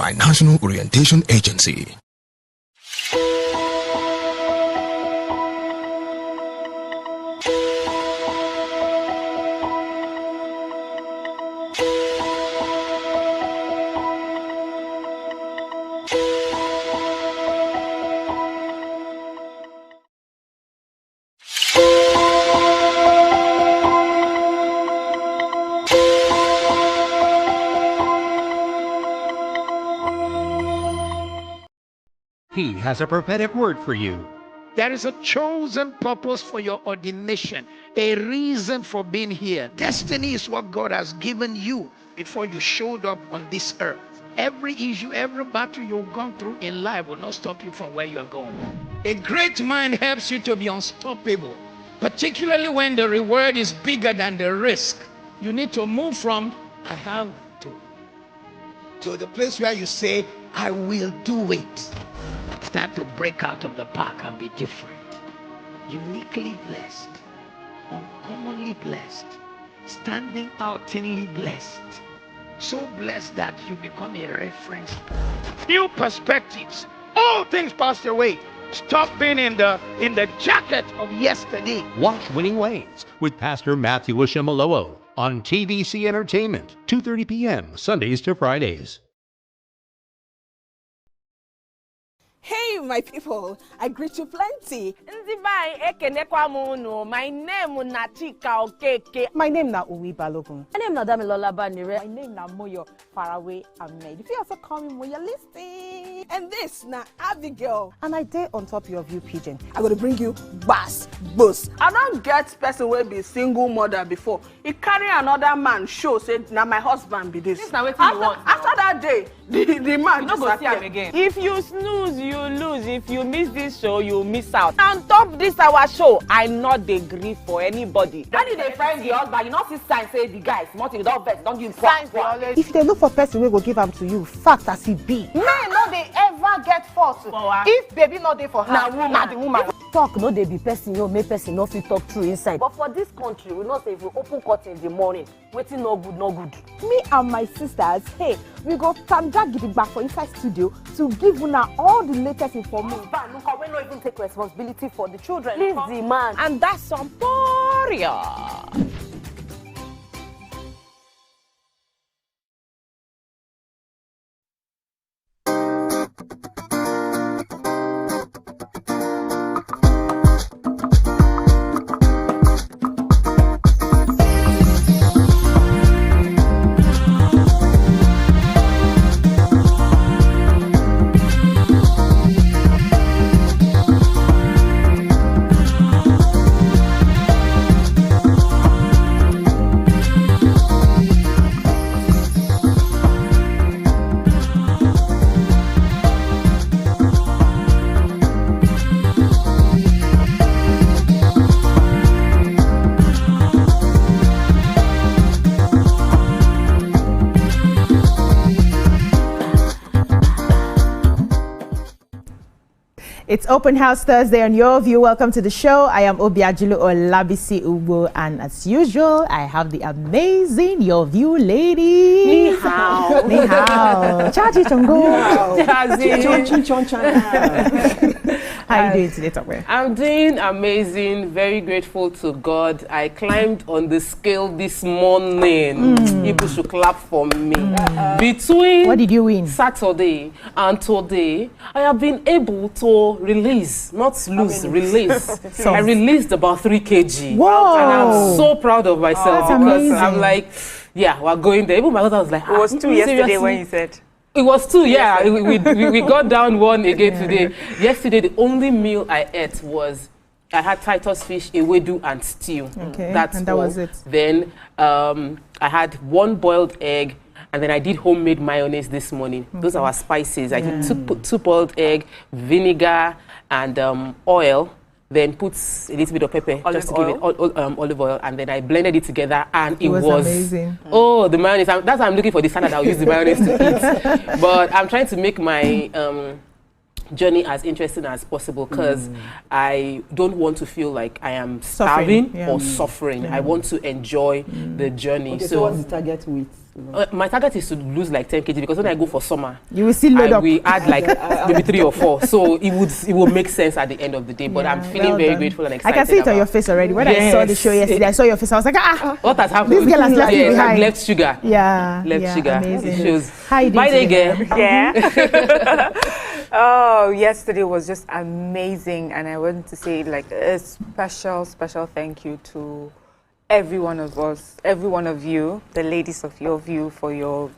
by National Orientation Agency. He has a prophetic word for you. There is a chosen purpose for your ordination, a reason for being here. Destiny is what God has given you before you showed up on this earth. Every issue, every battle you've gone through in life will not stop you from where you're going. A great mind helps you to be unstoppable, particularly when the reward is bigger than the risk. You need to move from I have to the place where you say, I will do it. Start to break out of the pack and be different. Uniquely blessed, uncommonly blessed, standing outly blessed. So blessed that you become a reference. New perspectives. All things passed away. Stop being in the jacket of yesterday. Watch Winning Ways with Pastor Matthew Oshimalolo on TVC Entertainment, 2:30 p.m. Sundays to Fridays. Hey, my people, I greet you plenty. My name is Nachika Okeke. My name is Uwi Balogun. My name is Damilola Banire. My name is Moyo Faraway Ahmed. If you also call me Moyo, listen. And this na Abigail. And I dare on top of you, Pigeon. I'm going to bring you bass, boost. I don't get person will be single mother before. He carry another man show, say, now my husband be this. This na wetin you want. After that day, the man you no go see him again. If you snooze, you lose. If you miss this show, you miss out. On top this our show, I not dey gree for anybody. When you dey find the husband, you not see sign say the guy smart, you don't vex, don't give signs. If they look for person, we will give them to you. Fact as it be. Men no they ever get forced. If baby not there for her, na the woman. Talk no dey be person, you make person no fit talk true inside. But for this country, we not say if we open court in the morning, waiting no good, no good. Me and my sisters, hey, we go tanda gidigba for inside studio to give una all the latest information. But look, we not even take responsibility for the children. Leave the man, and that's some warrior. It's Open House Thursday on Your View. Welcome to the show. I am Obiajilu Olabisi Ugo, and as usual, I have the amazing Your View ladies. Ni hao. Ni hao. Chachi chongo. How are you doing today, Tokwe? I'm doing amazing, very grateful to God. I climbed on the scale this morning. People should clap for me. Between what did you win? Saturday and today, I have been able to release, not lose, release. I released about 3 kg. Whoa. And I'm so proud of myself because amazing. I'm like, yeah, we're going there. Even my daughter was like, It was 2 yesterday when you said. It was 2, yeah. We got down 1 again today. Yesterday, the only meal I ate was, I had Titus fish, ewedu, and stew. Okay, That's and that all. was it. Then I had 1 boiled egg, and then I did homemade mayonnaise this morning. Those are our spices. I did 2 boiled egg, vinegar, and oil. Then put a little bit of pepper, just to give it olive oil, and then I blended it together, and it was amazing. Oh, the mayonnaise! That's why I'm looking for the standard. I'll use the mayonnaise to eat. But I'm trying to make my journey as interesting as possible because I don't want to feel like I am starving or suffering. I want to enjoy the journey. Okay, so what's the target weight? My target is to lose like 10 kg because when I go for summer, you will still load up. We add like maybe 3 or 4. So it will make sense at the end of the day. But I'm feeling very grateful and excited. I can see it on your face already. When I saw the show yesterday, I saw your face. I was like, what has happened? This girl has left me behind. I've left sugar. Left sugar. Amazing. It shows. Hi, bye day, girl. Yeah. Oh, yesterday was just amazing, and I want to say like a special thank you to every one of us, every one of you, the ladies of your view, for your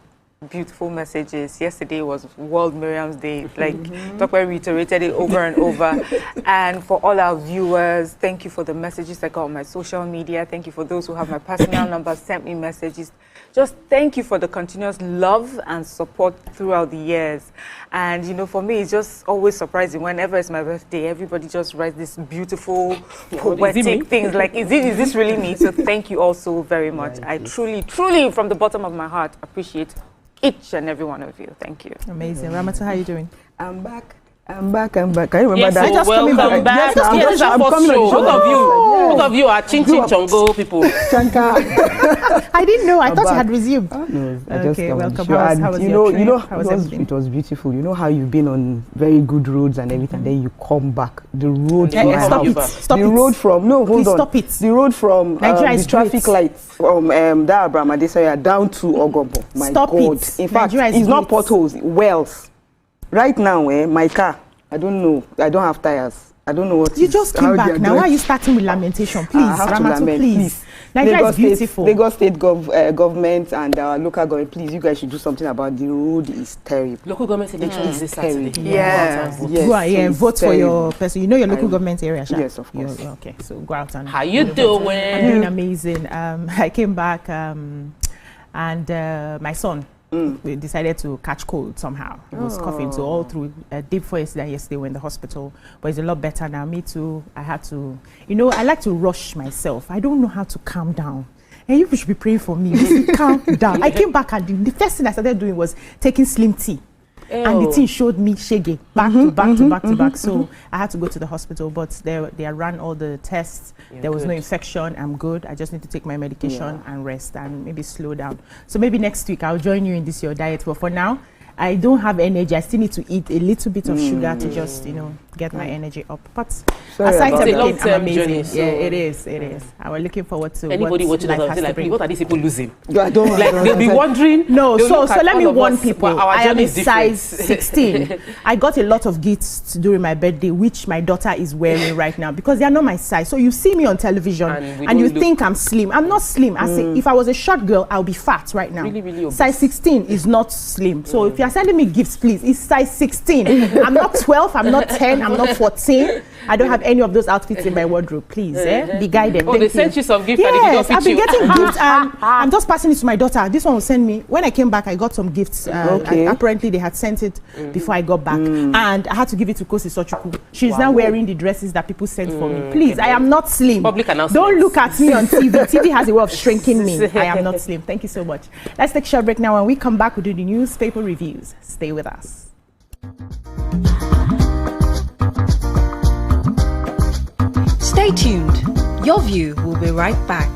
beautiful messages. Yesterday was World Miriam's Day. Like Dr. reiterated it over and over. And for all our viewers, thank you for the messages I got on my social media. Thank you for those who have my personal number, sent me messages. Just thank you for the continuous love and support throughout the years. And you know, for me, it's just always surprising. Whenever it's my birthday, everybody just writes this beautiful, poetic things. Like, is this really me? So thank you all so very much. I truly, from the bottom of my heart, appreciate each and every one of you. Thank you. Amazing. Ramatu, how are you doing? I'm back. Can you remember yes, that? So welcome back. This is our first show. Both of you are Chin Chongo people. I didn't know. I thought you had resumed. Oh, no, okay, welcome. How was your trip? It was beautiful. You know how you've been on very good roads and everything, then you come back. The road Stop it. Road from hold on. Stop it. The road from the traffic lights from Dar Abraham Adesanya down to Ogombo. My God. In fact, it's not potholes, wells. Right now, my car, I don't know. I don't have tires. I don't know what. You just came back. Now why are you starting with lamentation? Please, Ramatu, please. Nigeria is beautiful. Lagos State government and our local government, please, you guys should do something about the road. Is terrible. Local government election is this Saturday. Vote for your person. You know your local government area, Sha? Yes, of course. Okay, so go out and. How you doing? I'm doing amazing. I came back and my son. We decided to catch cold somehow. He was coughing, so all through deep for yesterday we were in the hospital, but it's a lot better now. Me too. I had to, I like to rush myself. I don't know how to calm down. And you should be praying for me. Calm down. I came back and the first thing I started doing was taking slim tea. And the thing showed me shege back to back. So I had to go to the hospital, but they ran all the tests. There was no infection. I'm good. I just need to take my medication and rest and maybe slow down. So maybe next week I'll join you in this your diet. But for now, I don't have energy. I still need to eat a little bit of sugar to just, get my energy up. But aside from everything, I'm amazing. Journey, so it is. I was looking forward to anybody what watching life us has to like, bring. what are these people losing? I don't They'll be wondering. No, so let me warn people. I am a different. size 16. I got a lot of gifts during my birthday, which my daughter is wearing right now because they are not my size. So you see me on television and you think I'm slim. I'm not slim. I say if I was a short girl, I'll be fat right now. Really, really obese. Size 16 is not slim. So if you're sending me gifts, please, it's size 16. I'm not 12. I'm not 10. I'm not 14. I don't have any of those outfits in my wardrobe. Please, be guided. Oh, they sent you some gifts. Yes, I've been getting gifts and I'm just passing it to my daughter. This one will send me. When I came back, I got some gifts. Apparently, they had sent it before I got back. And I had to give it to Kosi Sochuku. She's now wearing the dresses that people sent for me. Please, I am not slim. Public announcement. Don't look at me on TV. TV has a way of shrinking me. I am not slim. Thank you so much. Let's take a short break now. When we come back, we'll do the newspaper reviews. Stay with us. Stay tuned. Your View will be right back.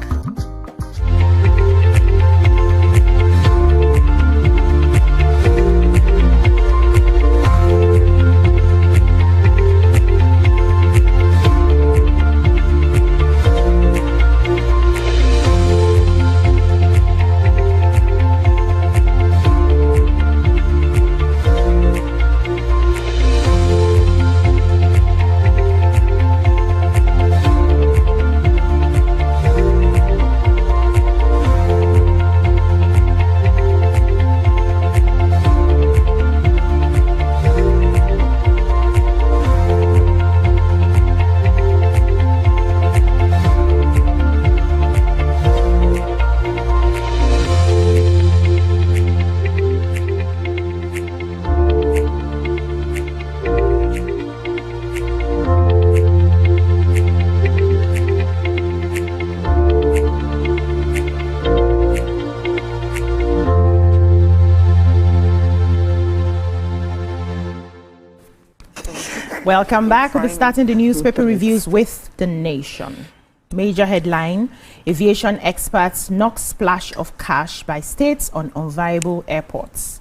Welcome back. We'll be starting the newspaper reviews with The Nation. Major headline: aviation experts knock splash of cash by states on unviable airports.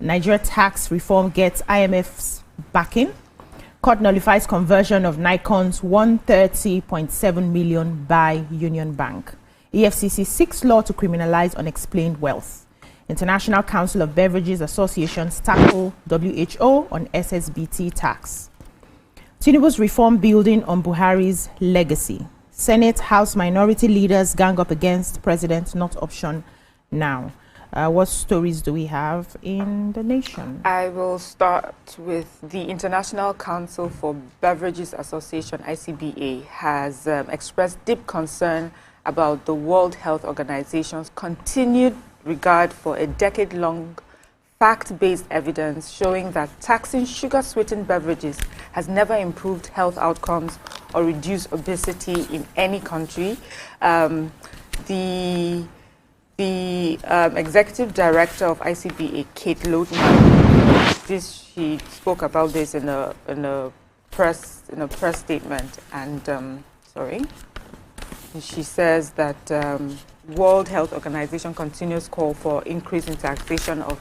Nigeria tax reform gets IMF's backing. Court nullifies conversion of Nikon's 130.7 million by Union Bank. EFCC seeks law to criminalize unexplained wealth. International Council of Beverages Associations tackle WHO on SSBT tax. Tinubu's reform building on Buhari's legacy. Senate House minority leaders gang up against president, not option now. What stories do we have in The Nation? I will start with the International Council for Beverages Association, ICBA, has expressed deep concern about the World Health Organization's continued regard for a decade-long fact-based evidence showing that taxing sugar-sweetened beverages has never improved health outcomes or reduced obesity in any country. The executive director of ICBA, Kate Lodeman, she spoke about this in a press statement, and she says that World Health Organization continues call for increase in taxation of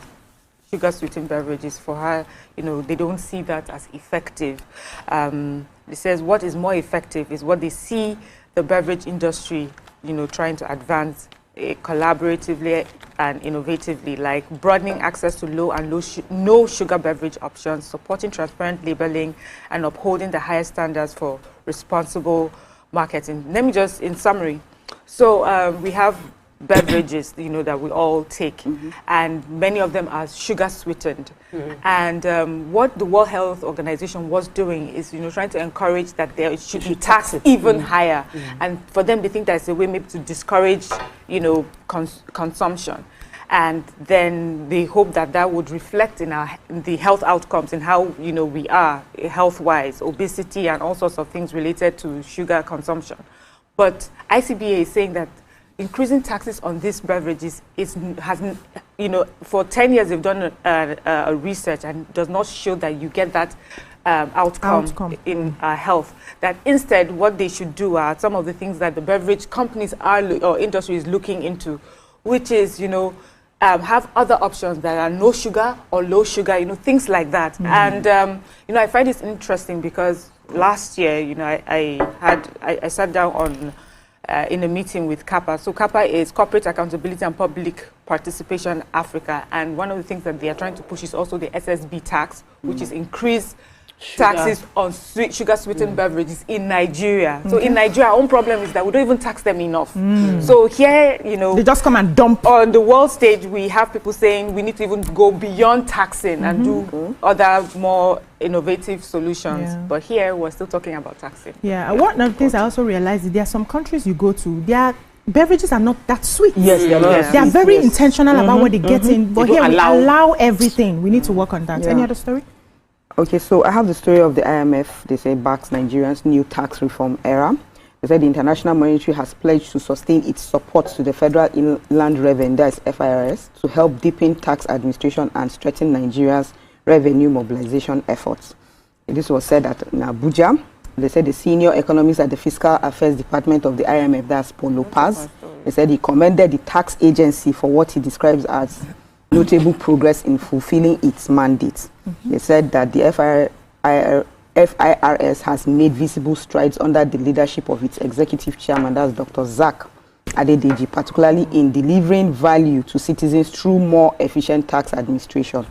sugar-sweetened beverages. For her, they don't see that as effective. It says what is more effective is what they see the beverage industry, trying to advance collaboratively and innovatively, like broadening access to low and no sugar beverage options, supporting transparent labeling, and upholding the highest standards for responsible marketing. Let me just, in summary, so we have beverages, that we all take, and many of them are sugar sweetened. And what the World Health Organization was doing is, trying to encourage that there should be tax even higher. And for them, they think that's a way maybe to discourage, consumption. And then they hope that that would reflect in the health outcomes and how, we are health-wise, obesity and all sorts of things related to sugar consumption. But ICBA is saying that increasing taxes on these beverages hasn't, for 10 years they've done a research and does not show that you get that outcome in health. That instead what they should do are some of the things that the beverage companies or industry is looking into, which is, have other options that are no sugar or low sugar, things like that. And, I find this interesting because last year, I sat down on in a meeting with CAPA. So CAPA is Corporate Accountability and Public Participation Africa. And one of the things that they are trying to push is also the SSB tax, which is increased taxes on sugar-sweetened beverages in Nigeria. So in Nigeria, our own problem is that we don't even tax them enough. So here, they just come and dump. On the world stage, we have people saying we need to even go beyond taxing and do other more innovative solutions. But here, we're still talking about taxing. Yeah, one of the things I also realized is there are some countries you go to, their beverages are not that sweet. Yes, they are very intentional about what they get in. But here, we allow everything. We need to work on that. Any other story? Okay, so I have the story of the IMF. They say backs Nigerians' new tax reform era. They said the International Monetary has pledged to sustain its support to the Federal Inland Revenue, that is FIRS, to help deepen tax administration and strengthen Nigeria's revenue mobilization efforts. This was said in Abuja. They said the senior economist at the Fiscal Affairs Department of the IMF, that's Paul Lopez, they said he commended the tax agency for what he describes as notable progress in fulfilling its mandate. They said that the FIRS has made visible strides under the leadership of its executive chairman, that's Dr. Zak Adedeji, particularly in delivering value to citizens through more efficient tax administration.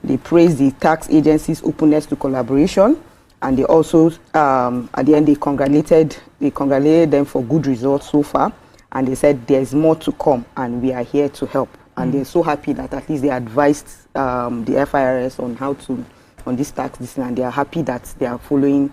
They praised the tax agency's openness to collaboration, and they also, at the end, they congratulated them for good results so far, and they said there's more to come, and we are here to help. And they're so happy that at least they advised the FIRS on how to, on this tax, and they are happy that they are following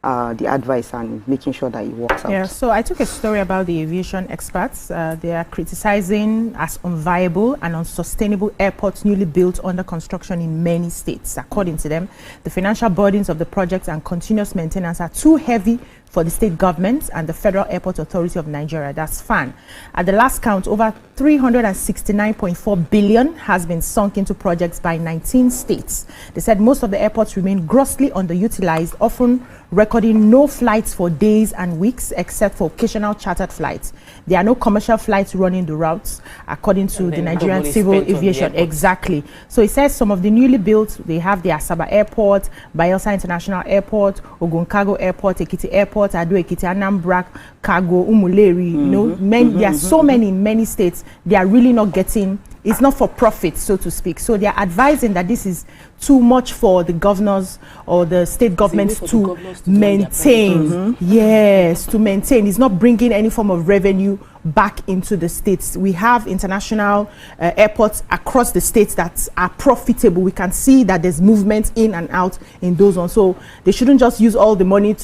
the advice and making sure that it works out. Yeah, so I took a story about the aviation experts. They are criticizing as unviable and unsustainable airports newly built under construction in many states. According to them, the financial burdens of the project and continuous maintenance are too heavy for the state government and the Federal Airport Authority of Nigeria, that's FAN. At the last count, over 369.4 billion has been sunk into projects by 19 states. They said most of the airports remain grossly underutilized, often recording no flights for days and weeks except for occasional chartered flights. There are no commercial flights running the routes, according to the Nigerian Civil Aviation. Exactly. So it says some of the newly built, they have the Asaba Airport, Bayelsa International Airport, Ogun Cargo Airport, Ekiti Airport, Ado Ekiti, Anambra, Cargo, Umuleri. You know, there are so many in many states. They are really not getting. It's not for profit, so to speak. So they are advising that this is too much for the governors or the state governments to maintain. Yes, to maintain. It's not bringing any form of revenue back into the states. We have international airports across the states that are profitable. We can see that there's movement in and out in those ones. So they shouldn't just use all the money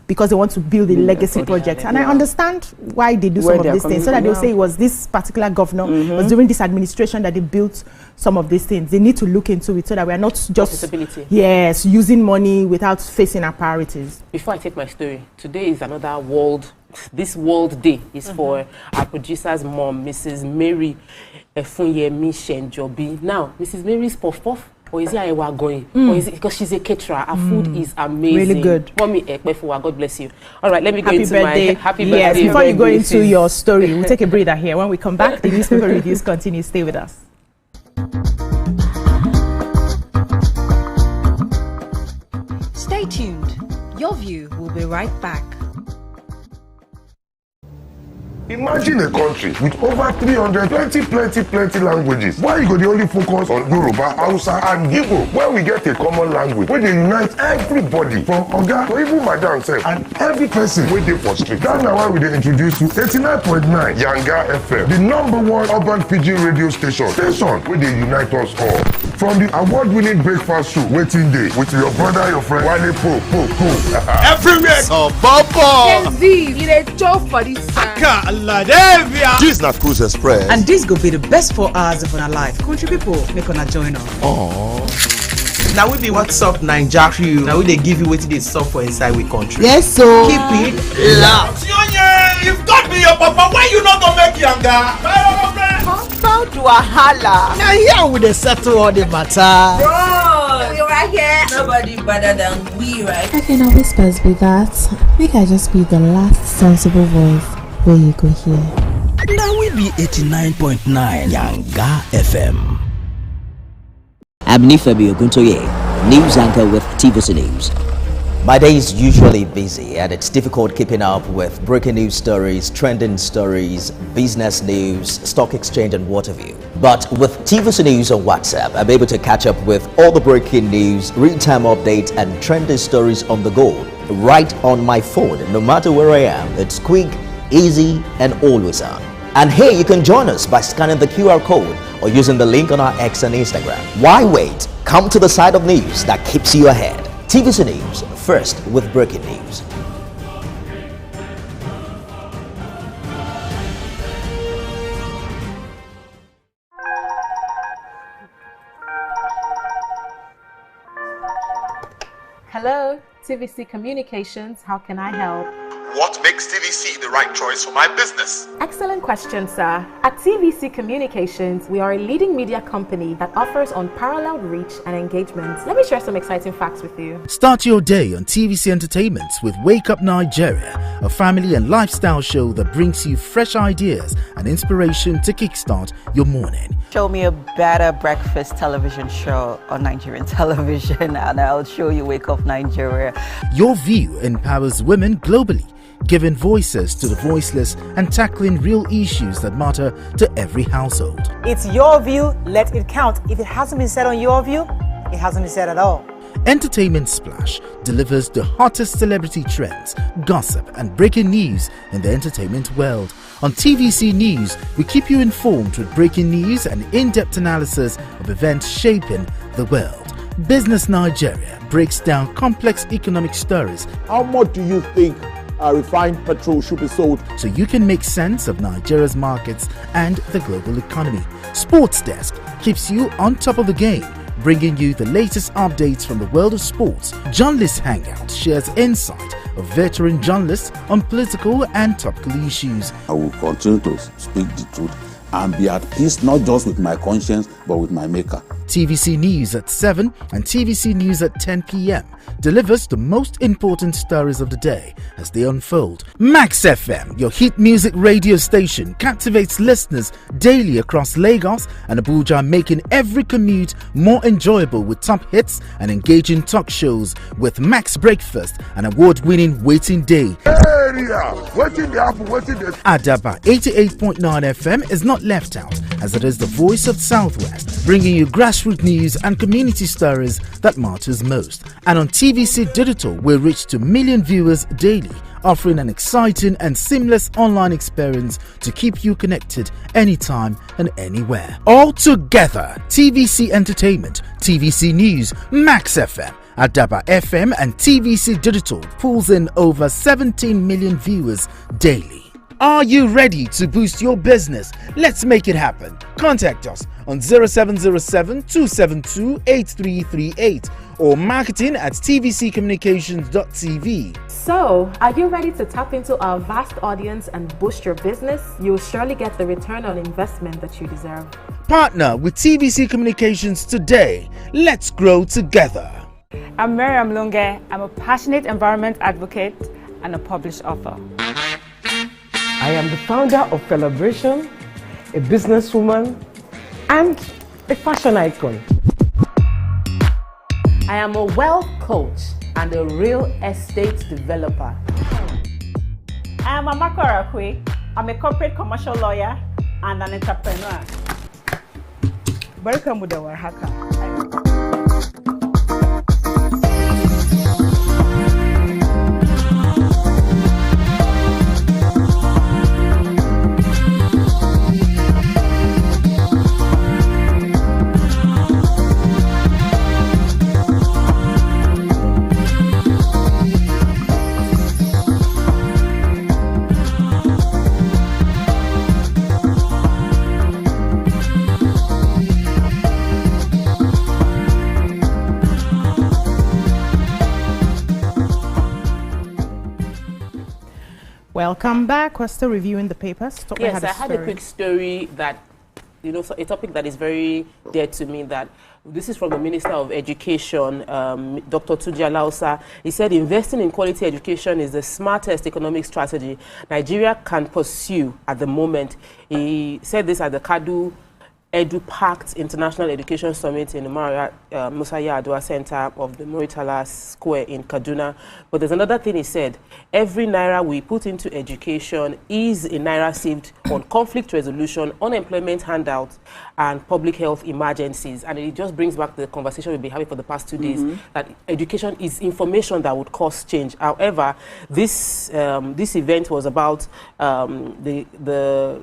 because they want to build a legacy project. And I understand why they do some of these things. So that they'll say it was this particular governor, it was during this administration that they built some of these things. They need to look into it so that we are not just using money without facing our priorities. Before I take my story, today is another this World Day is for our producer's mom, Mrs. Mary Efunyemi Shenjobi. Now, Mrs. Mary's puff puff, or is it Ayewa going? Or is it because she's a caterer? Her food is amazing. Really good. Mommy Ekpefuwa, God bless you. All right, let me go into my happy birthday. Yes, before you go into your story, we'll take a breather here. When we come back, the newspaper reviews continue. Stay with us. Stay tuned. Your view will be right back. Imagine a country with over 320 languages. Why you go the only focus on Yoruba, Hausa, and Igbo? Where we get a common language where they unite everybody from Oga to even Madam self and every person wey dey for street. That's why we dey introduce you 89.9 Yanga FM, the #1 urban pidgin radio station where they unite us all. From the award-winning breakfast show Waiting Day with your brother, your friend Wale Po. Everywhere. So Bobo. You dey chop for this. This na Cruise Express. And this go be the best 4 hours of our life. Country people, make una join us. Now we be What's Up Naija crew. Now we dey give you wetin dey sup for inside we country. Yes, so keep it loud. If God be your papa, why you not gonna make Yanga? Compound wahala. Now here we dey settle all the matter. Bro, you right here. Nobody better than we, right? I can always best be that. Make I just be the last sensible voice where you go here. Now we be 89.9 Yanga FM. I'm Nifebi Oguntoye, news anchor with TVC News. My day is usually busy and it's difficult keeping up with breaking news stories, trending stories, business news, stock exchange and what have you. But with TVC News on WhatsApp, I'm able to catch up with all the breaking news, real-time updates and trending stories on the go, right on my phone, no matter where I am. It's quick, easy and always on. And here you can join us by scanning the QR code or using the link on our X and Instagram. Why wait? Come to the side of news that keeps you ahead. TVC News, first with breaking news. Hello, TVC Communications. How can I help? What makes TVC the right choice for my business? Excellent question, sir. At TVC Communications, we are a leading media company that offers unparalleled reach and engagement. Let me share some exciting facts with you. Start your day on TVC Entertainment with Wake Up Nigeria, a family and lifestyle show that brings you fresh ideas and inspiration to kickstart your morning. Show me a better breakfast television show on Nigerian television and I'll show you Wake Up Nigeria. Your view empowers women globally, giving voices to the voiceless and tackling real issues that matter to every household. It's your view, let it count. If it hasn't been said on your view, it hasn't been said at all. Entertainment Splash delivers the hottest celebrity trends, gossip and breaking news in the entertainment world. On TVC News, we keep you informed with breaking news and in-depth analysis of events shaping the world. Business Nigeria breaks down complex economic stories. How much do you think refined petrol should be sold? So you can make sense of Nigeria's markets and the global economy. Sports Desk keeps you on top of the game, bringing you the latest updates from the world of sports. Journalist Hangout shares insight of veteran journalists on political and topical issues. I will continue to speak the truth and be at peace not just with my conscience but with my maker. TVC News at 7 and TVC News at 10 p.m. delivers the most important stories of the day as they unfold. Max FM, your hit music radio station, captivates listeners daily across Lagos and Abuja, making every commute more enjoyable with top hits and engaging talk shows with Max Breakfast, an award-winning waiting day. Adaba 88.9 FM is not left out, as it is the voice of Southwest, bringing you grassroots news and community stories that matters most. And on TVC Digital, we reach to million viewers daily, offering an exciting and seamless online experience to keep you connected anytime and anywhere. All together, TVC Entertainment, TVC News, Max FM, Adaba FM and TVC Digital pulls in over 17 million viewers daily. Are you ready to boost your business? Let's make it happen. Contact us on 0707 272 8338 or marketing@tvccommunications.tv. So, are you ready to tap into our vast audience and boost your business? You'll surely get the return on investment that you deserve. Partner with TVC Communications today. Let's grow together. I'm Miriam Lunge. I'm a passionate environment advocate and a published author. I am the founder of Celebration, a businesswoman, and a fashion icon. I am a wealth coach and a real estate developer. I am Amako Arakwe. I'm a corporate commercial lawyer and an entrepreneur. Barka mu da warhaka. Welcome back. We're still reviewing the papers. Yes, I had a quick story that, a topic that is very dear to me. That this is from the Minister of Education, Dr. Tuji Alausa. He said, investing in quality education is the smartest economic strategy Nigeria can pursue at the moment. He said this at the Kadu Edu-Pact International Education Summit in the Musa Yar'Adua Center of the Muritala Square in Kaduna. But there's another thing he said. Every naira we put into education is a naira saved on conflict resolution, unemployment handouts, and public health emergencies. And it just brings back the conversation we've been having for the past 2 days, that education is information that would cause change. However, this event was about the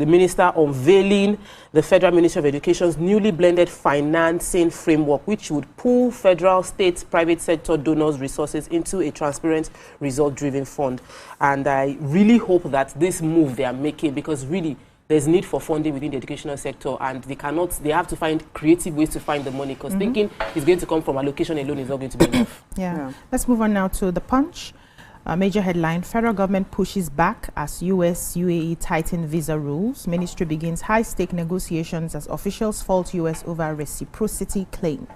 minister unveiling the Federal Ministry of Education's newly blended financing framework, which would pool federal, state, private sector donors' resources into a transparent, result-driven fund. And I really hope that this move they are making, because really there's need for funding within the educational sector, and they have to find creative ways to find the money, because thinking it's going to come from allocation alone is not going to be enough. Yeah. Let's move on now to The Punch. Major headline, federal government pushes back as US, UAE tighten visa rules. Ministry begins high-stake negotiations as officials fault US over reciprocity claim.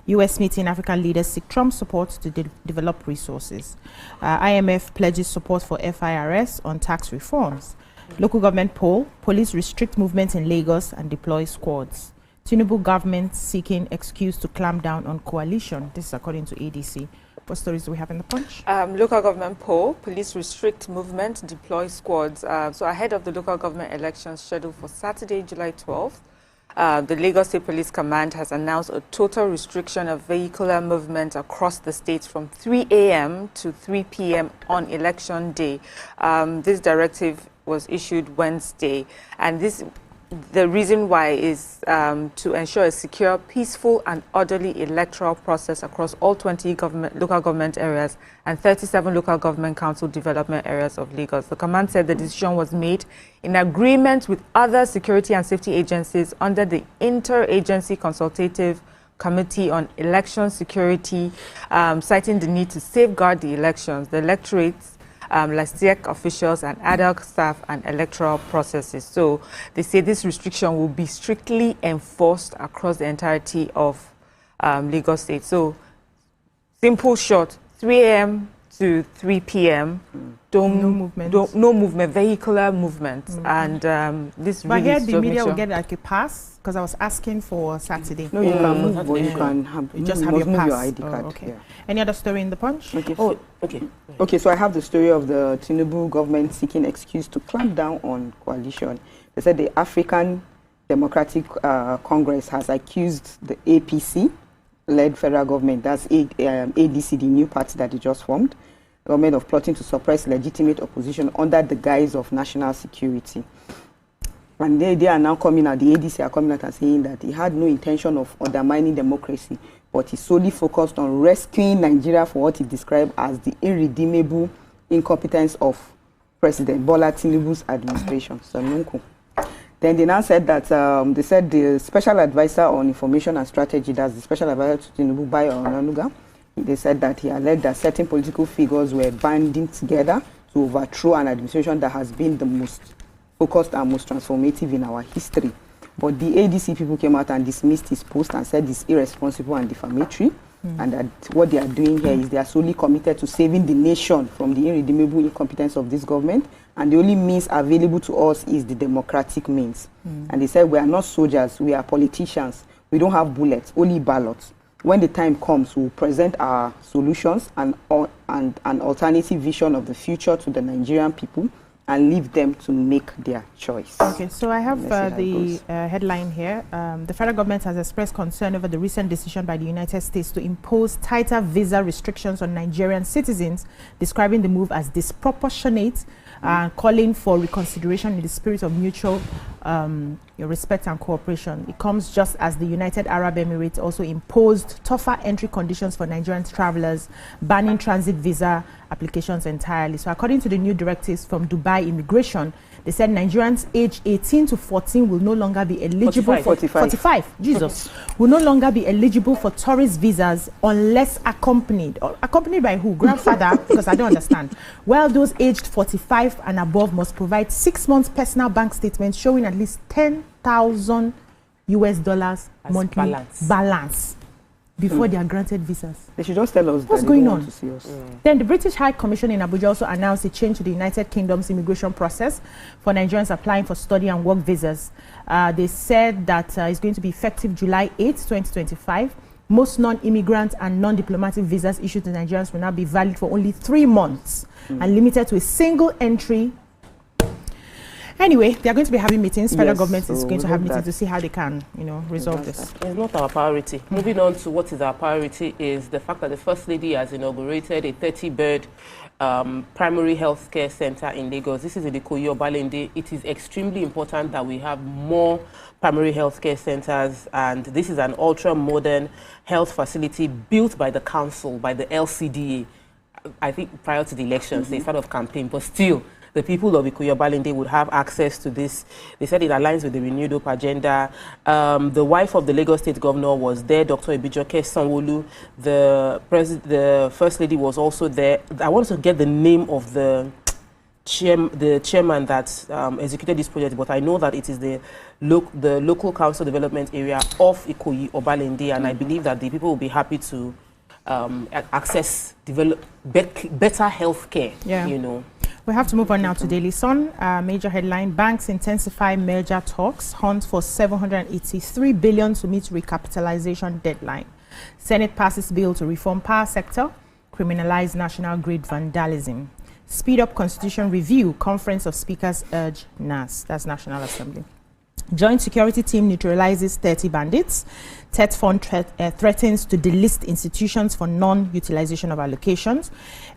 US meeting African leaders seek Trump support to develop resources. IMF pledges support for FIRS on tax reforms. Local government poll, police restrict movement in Lagos and deploy squads. Tinubu government seeking excuse to clamp down on coalition. This is according to ADC. What stories do we have in The Punch? Local government poll, police restrict movement, deploy squads. So ahead of the local government elections scheduled for Saturday, July 12th, the Lagos State Police Command has announced a total restriction of vehicular movement across the state from 3 a.m. to 3 p.m. on election day. This directive was issued Wednesday, and the reason why is to ensure a secure, peaceful and orderly electoral process across all 20 local government areas and 37 local government council development areas of Lagos. The command said the decision was made in agreement with other security and safety agencies under the Interagency Consultative Committee on Election Security, citing the need to safeguard the elections, the electorates, LASTEC officials and ad hoc staff and electoral processes. So they say this restriction will be strictly enforced across the entirety of Lagos State. So simple short, 3 a.m. to 3 p.m. No movement, vehicular movement, and this. But here the media will get like a pass because I was asking for Saturday. No, you can move, but you can have. You just have your pass. Your ID card. Okay. Yeah. Any other story in the Punch? Okay. Okay. Okay, so I have the story of the Tinubu government seeking excuse to clamp down on coalition. They said the African Democratic Congress has accused the APC-led federal government, that's ADC, the new party that they just formed, government of plotting to suppress legitimate opposition under the guise of national security. And they are now coming out, the ADC are coming out and saying that he had no intention of undermining democracy, but he solely focused on rescuing Nigeria from what he described as the irredeemable incompetence of President Bola Tinubu's administration. Then they now said that they said the special advisor on information and strategy, that's the special advisor to Tinubu, Bayo Onanuga, they said that he alleged that certain political figures were banding together to overthrow an administration that has been the most focused and most transformative in our history. But the ADC people came out and dismissed his post and said it's irresponsible and defamatory, and that what they are doing here is they are solely committed to saving the nation from the irredeemable incompetence of this government, and the only means available to us is the democratic means. And they said we are not soldiers, we are politicians. We don't have bullets, only ballots. When the time comes, we'll present our solutions and an alternative vision of the future to the Nigerian people and leave them to make their choice. Okay, so I have the headline here. The federal government has expressed concern over the recent decision by the United States to impose tighter visa restrictions on Nigerian citizens, describing the move as disproportionate, calling for reconsideration in the spirit of mutual respect and cooperation. It comes just as the United Arab Emirates also imposed tougher entry conditions for Nigerian travelers, banning transit visa applications entirely. So according to the new directives from Dubai Immigration, they said Nigerians aged 18 to 14 will no longer be eligible 45. Jesus. Will no longer be eligible for tourist visas unless accompanied. Accompanied by who? Grandfather? Because I don't understand. Well, those aged 45 and above must provide 6 months personal bank statements showing at least $10,000 monthly balance before they are granted visas. They should just tell us what's going on. To see us. Then the British High Commission in Abuja also announced a change to the United Kingdom's immigration process for Nigerians applying for study and work visas. They said that it's going to be effective July 8, 2025. Most non-immigrant and non-diplomatic visas issued to Nigerians will now be valid for only 3 months and limited to a single entry. Anyway, they are going to be having meetings. Federal government is going to have meetings to see how they can, resolve this. It's not our priority. Moving on to what is our priority is the fact that the First Lady has inaugurated a 30-bed primary health care center in Lagos. This is in the Ikoyi Obalende. It is extremely important that we have more primary health care centers, and this is an ultra-modern health facility built by the council, by the LCDA. I think prior to the elections, they started a campaign, but still, the people of Ikoyi Obalende would have access to this. They said it aligns with the Renewed Hope agenda. The wife of the Lagos State Governor was there, Dr. Ebijoke Sanwo-Olu. The First Lady was also there. I want to get the name of the chairman that executed this project, but I know that it is the local council development area of Ikoyi Obalende, and I believe that the people will be happy to access better health care, We have to move on now to Daily Sun. Major headline: banks intensify merger talks, hunt for 783 billion to meet recapitalization deadline. Senate passes bill to reform power sector, criminalize national grid vandalism. Speed up constitution review, conference of speakers urge NAS, that's National Assembly. Joint security team neutralizes 30 bandits. TET fund threatens to delist institutions for non-utilization of allocations.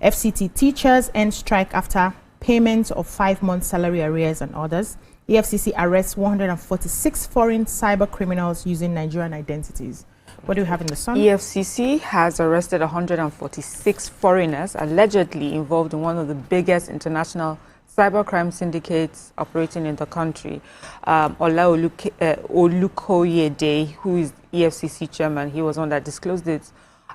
FCT teachers end strike after payment of 5 months salary arrears and others. EFCC arrests 146 foreign cyber criminals using Nigerian identities. What do we have in the Sun? EFCC has arrested 146 foreigners allegedly involved in one of the biggest international cybercrime syndicates operating in the country. Ola Olukoyede, who is EFCC chairman. He was one that disclosed it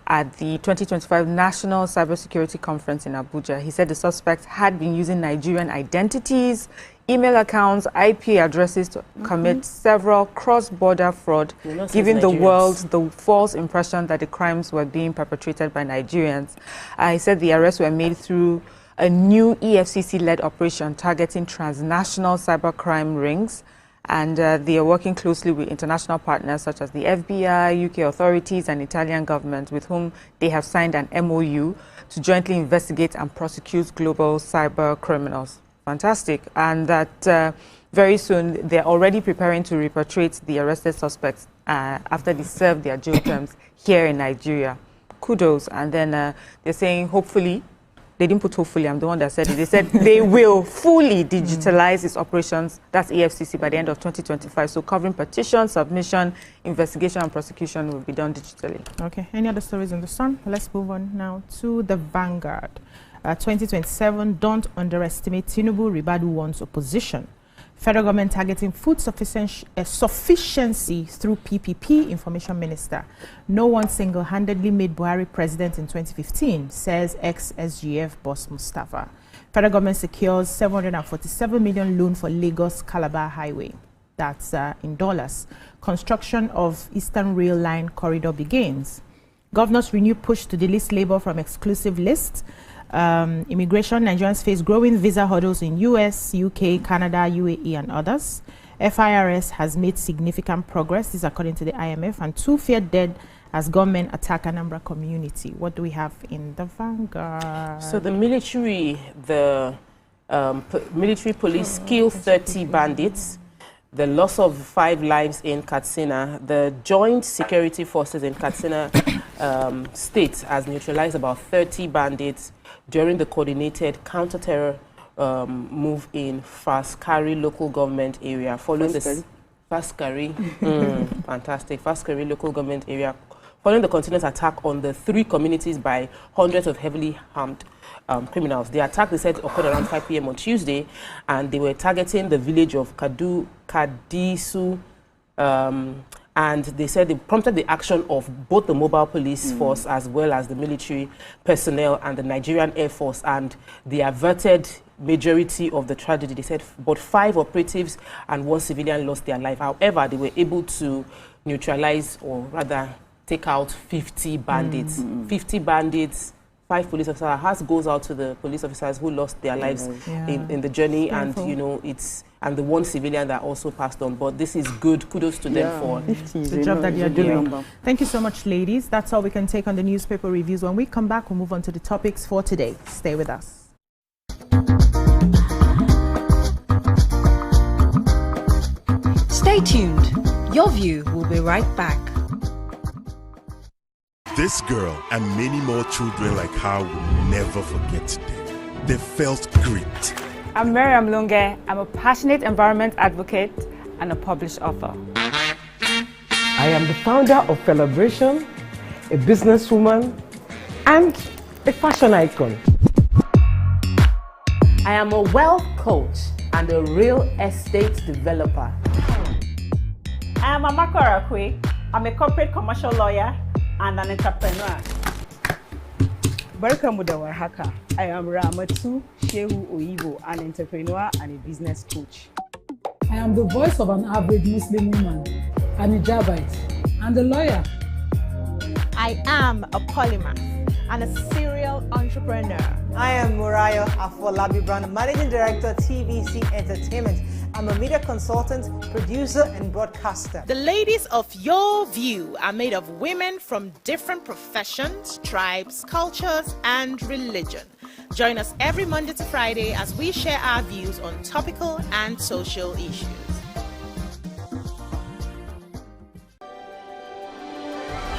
at the 2025 National Cybersecurity Conference in Abuja. He said the suspects had been using Nigerian identities, email accounts, IP addresses to commit several cross-border fraud, giving the world the false impression that the crimes were being perpetrated by Nigerians. He said the arrests were made through a new EFCC-led operation targeting transnational cybercrime rings, and they are working closely with international partners such as the FBI, UK authorities, and Italian government, with whom they have signed an MOU to jointly investigate and prosecute global cyber criminals. Fantastic. And that very soon they're already preparing to repatriate the arrested suspects after they serve their jail terms here in Nigeria. Kudos. And then they're saying hopefully, they didn't put hopefully, I'm the one that said it. They said they will fully digitalize its operations, that's EFCC, by the end of 2025. So covering petition, submission, investigation, and prosecution will be done digitally. Okay. Any other stories in the Sun? Let's move on now to the Vanguard. 2027, don't underestimate Tinubu, Ribadu wants opposition. Federal government targeting food sufficiency through PPP, Information Minister. No one single-handedly made Buhari president in 2015, says ex-SGF boss Mustafa. Federal government secures 747 million loan for Lagos-Calabar Highway. That's in dollars. Construction of Eastern Rail Line corridor begins. Governors renew push to delist labor from exclusive lists. Immigration, Nigerians face growing visa hurdles in US, UK, Canada, UAE, and others. FIRS has made significant progress, this is according to the IMF, and 2 feared dead as gunmen attack Anambra community. What do we have in the Vanguard? So the military, military police kill 30 bandits. The loss of 5 lives in Katsina. The Joint Security Forces in Katsina state has neutralized about 30 bandits during the coordinated counter-terror move in Faskari local government area. Following the Faskari, fantastic, Faskari local government area. Following the continuous attack on the 3 communities by hundreds of heavily armed criminals. The attack, they said, occurred around 5 p.m. on Tuesday, and they were targeting the village of Kadisu, and they said they prompted the action of both the mobile police force as well as the military personnel and the Nigerian Air Force, and they averted majority of the tragedy. They said about 5 operatives and 1 civilian lost their life. However, they were able to neutralize, or rather take out 50 bandits. 50 bandits, 5 police officers. Our heart goes out to the police officers who lost their lives in the journey, and you know, and the 1 civilian that also passed on. But this is good. Kudos to them for the job that you're doing. Thank you so much, ladies. That's all we can take on the newspaper reviews. When we come back, we'll move on to the topics for today. Stay with us. Stay tuned. Your View will be right back. This girl and many more children like her will never forget today. They felt great. I'm Miriam Lunge. I'm a passionate environment advocate and a published author. I am the founder of Celebration, a businesswoman, and a fashion icon. I am a wealth coach and a real estate developer. I am Amako Arakwe. I'm a corporate commercial lawyer and an entrepreneur. Barkamu da warhaka. I am Ramatu Shehu Oyibo, an entrepreneur and a business coach. I am the voice of an average Muslim woman, an hijabite, and a lawyer. I am a polymath and a serial entrepreneur. I am Murayo Afolabi Brown, Managing Director, TVC Entertainment. I'm a media consultant, producer, and broadcaster. The ladies of Your View are made of women from different professions, tribes, cultures, and religion. Join us every Monday to Friday as we share our views on topical and social issues.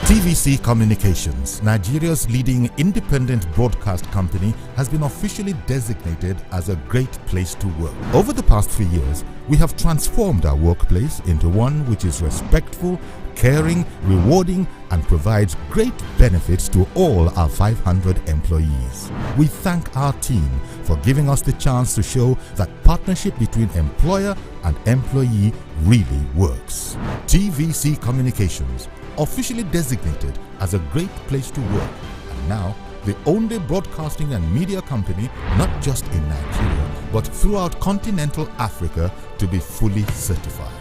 TVC Communications, Nigeria's leading independent broadcast company, has been officially designated as a great place to work. Over the past 3 years, we have transformed our workplace into one which is respectful, caring, rewarding, and provides great benefits to all our 500 employees. We thank our team for giving us the chance to show that partnership between employer and employee really works. TVC Communications, officially designated as a great place to work, and now the only broadcasting and media company, not just in Nigeria, but throughout continental Africa, to be fully certified.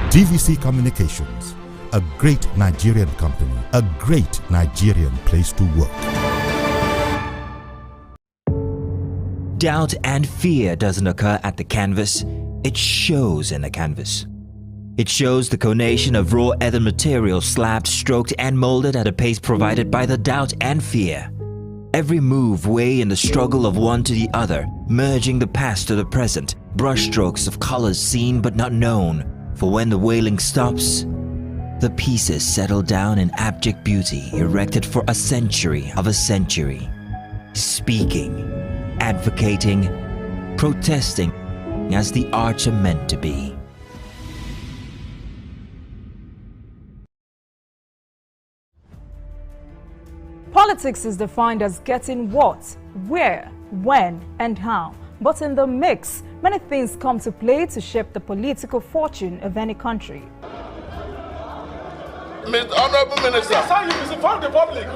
TVC Communications, a great Nigerian company, a great Nigerian place to work. Doubt and fear doesn't occur at the canvas, it shows in the canvas. It shows the conation of raw earthen material slabbed, stroked and molded at a pace provided by the doubt and fear. Every move way in the struggle of one to the other, merging the past to the present, brushstrokes of colors seen but not known. For when the wailing stops, the pieces settle down in abject beauty, erected for a century of a century. Speaking, advocating, protesting as the arts are meant to be. Politics is defined as getting what, where, when, and how. But in the mix, many things come to play to shape the political fortune of any country. Mr. Honorable Minister, that's how you misinform the public.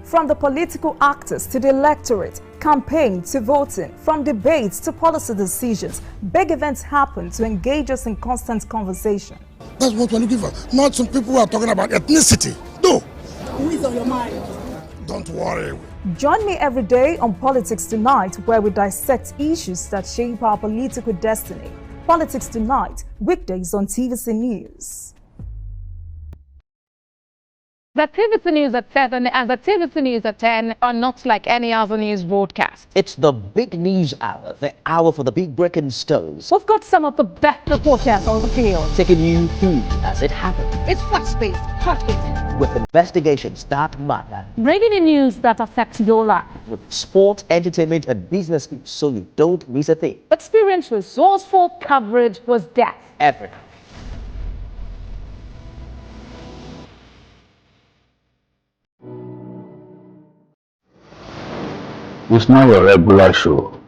From the political actors to the electorate, campaign to voting, from debates to policy decisions, big events happen to engage us in constant conversation. That's what we're looking for. Not some people who are talking about ethnicity. No. Who is on your mind? Don't worry. Join me every day on Politics Tonight, where we dissect issues that shape our political destiny. Politics Tonight, weekdays on TVC News. The TVC News at 7 and the TVC News at 10 are not like any other news broadcast. It's the big news hour, the hour for the big breaking stories. We've got some of the best reporters on the field, taking you through as it happens. It's fast-paced, hot-hitting, with investigations that matter. bringing in news that affects your life. With sport, entertainment, and business news, so you don't miss a thing. Experience resourceful coverage was depth. Everything. It's not a regular show.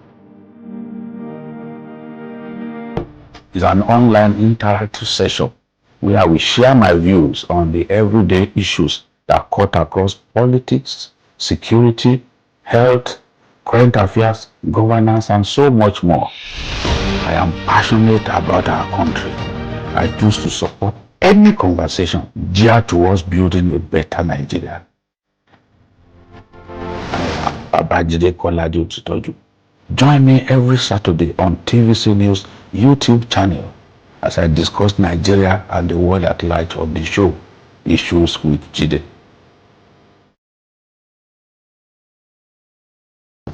It's an online interactive session where we share my views on the everyday issues that cut across politics, security, health, current affairs, governance, and so much more. I am passionate about our country. I choose to support any conversation geared towards building a better Nigeria. Join me every Saturday on TVC News YouTube channel as I discuss Nigeria and the world at large on the show Issues with Jide.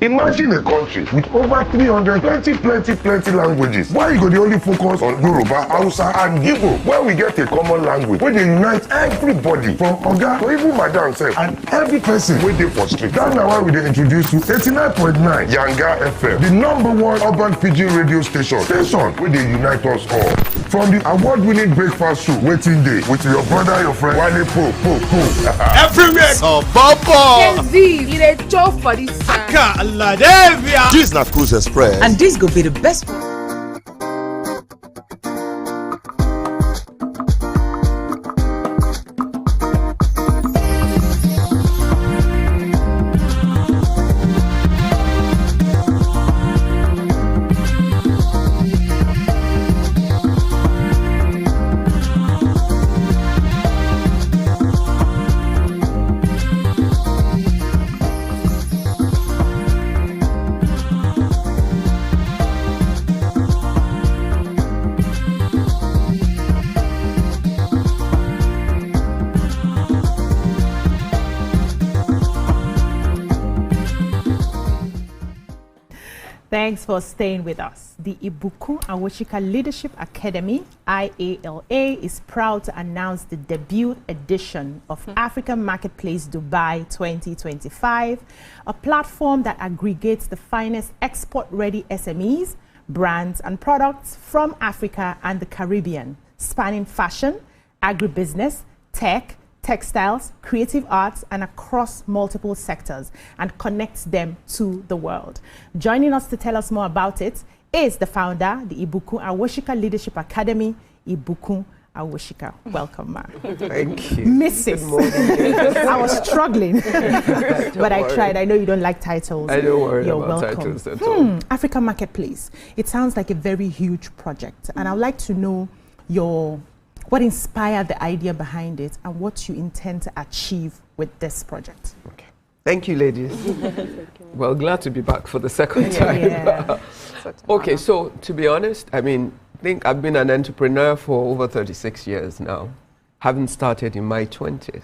Imagine a country with over 320 plenty languages. Why you go dey only focus on Yoruba, Hausa, and Igbo? Where we get a common language where they unite everybody from Oga to even Madam sef and every person wey dey for street. That's why we dey introduce you 89.9 Yanga FM, the #1 urban pidgin radio station wey dey unite us all. From the award-winning breakfast show Wetin Dey with your brother, your friend Wale Po. Everywhere. So Bobo. You dey chop for this side. This is not Cruise Express. And this go be the best. Thanks for staying with us. The Ibuku Awashika Leadership Academy, IALA, is proud to announce the debut edition of African Marketplace Dubai 2025, a platform that aggregates the finest export-ready SMEs, brands, and products from Africa and the Caribbean, spanning fashion, agribusiness, tech, textiles, creative arts, and across multiple sectors, and connects them to the world. Joining us to tell us more about it is the founder, the Ibuku Awashika Leadership Academy, Ibuku Awushika. Welcome, ma. Thank you. Mrs. I was struggling, but I tried. I know you don't like titles. I don't worry You're about welcome. titles at all. African Marketplace. It sounds like a very huge project, and I would like to know what inspired the idea behind it and what you intend to achieve with this project. Okay. Thank you, ladies. Well, glad to be back for the second time. Yeah. Okay, so to be honest, I think I've been an entrepreneur for over 36 years now, having started in my 20s.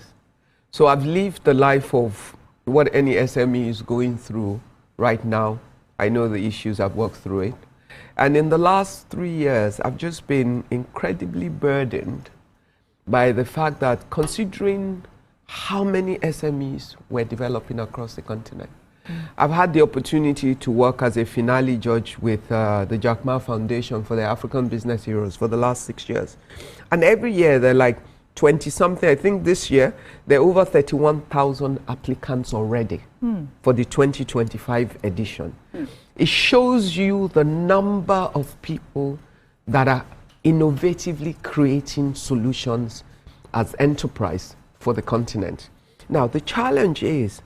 So I've lived the life of what any SME is going through right now. I know the issues, I've worked through it. And in the last 3 years, I've just been incredibly burdened by the fact that considering how many SMEs we're developing across the continent. I've had the opportunity to work as a finale judge with the Jack Ma Foundation for the African Business Heroes for the last 6 years. And every year they're like 20-something. I think this year there are over 31,000 applicants already for the 2025 edition. It shows you the number of people that are innovatively creating solutions as enterprise for the continent. Now, the challenge is,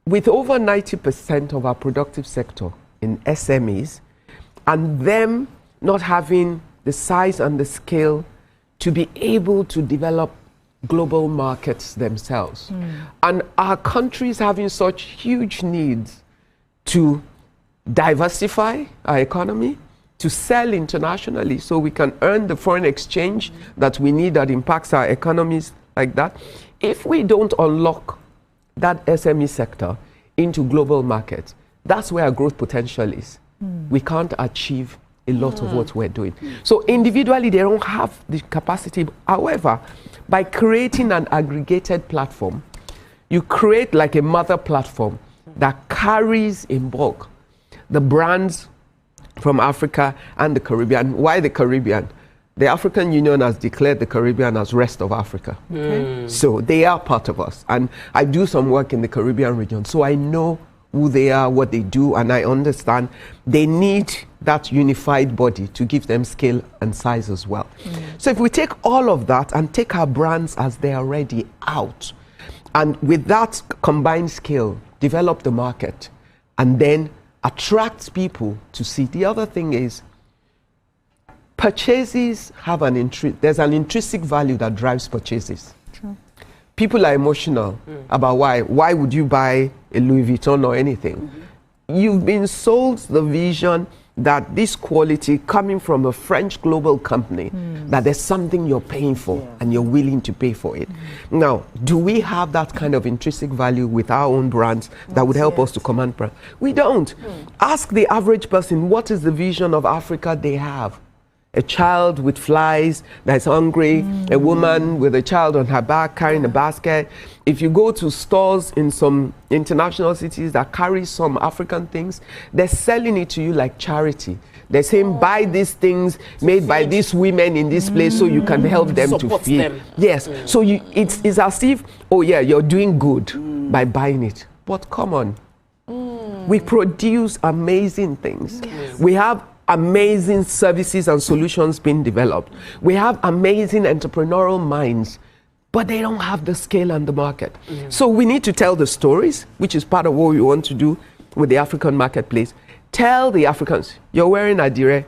with over 90% of our productive sector in SMEs, and them not having the size and the scale to be able to develop global markets themselves. And our countries having such huge needs to diversify our economy, to sell internationally so we can earn the foreign exchange that we need that impacts our economies like that. If we don't unlock that SME sector into global markets, that's where our growth potential is. We can't achieve a lot of what we're doing. So individually, they don't have the capacity. However, by creating an aggregated platform, you create like a mother platform that carries in bulk the brands from Africa and the Caribbean. Why the Caribbean? The African Union has declared the Caribbean as rest of Africa. So they are part of us. And I do some work in the Caribbean region, so I know who they are, what they do, and I understand they need that unified body to give them scale and size as well. So if we take all of that and take our brands as they are already out, and with that combined scale, develop the market, and then attract people to see. The other thing is, purchases have there's an intrinsic value that drives purchases. True. People are emotional about why would you buy a Louis Vuitton or anything. You've been sold the vision that this quality coming from a French global company, that there's something you're paying for and you're willing to pay for it. Now, do we have that kind of intrinsic value with our own brands that would help us to command brand? We don't. Ask the average person, what is the vision of Africa they have? A child with flies that's hungry, a woman with a child on her back carrying a basket. If you go to stores in some international cities that carry some African things, they're selling it to you like charity. They're saying, buy these things made by these women in this place so you can help them Support to feed. them. Yes, so it's as if, oh yeah, you're doing good by buying it. But come on, we produce amazing things. We have amazing services and solutions being developed. We have amazing entrepreneurial minds, but they don't have the scale and the market. So we need to tell the stories, which is part of what we want to do with the African marketplace. Tell the Africans, you're wearing Adire.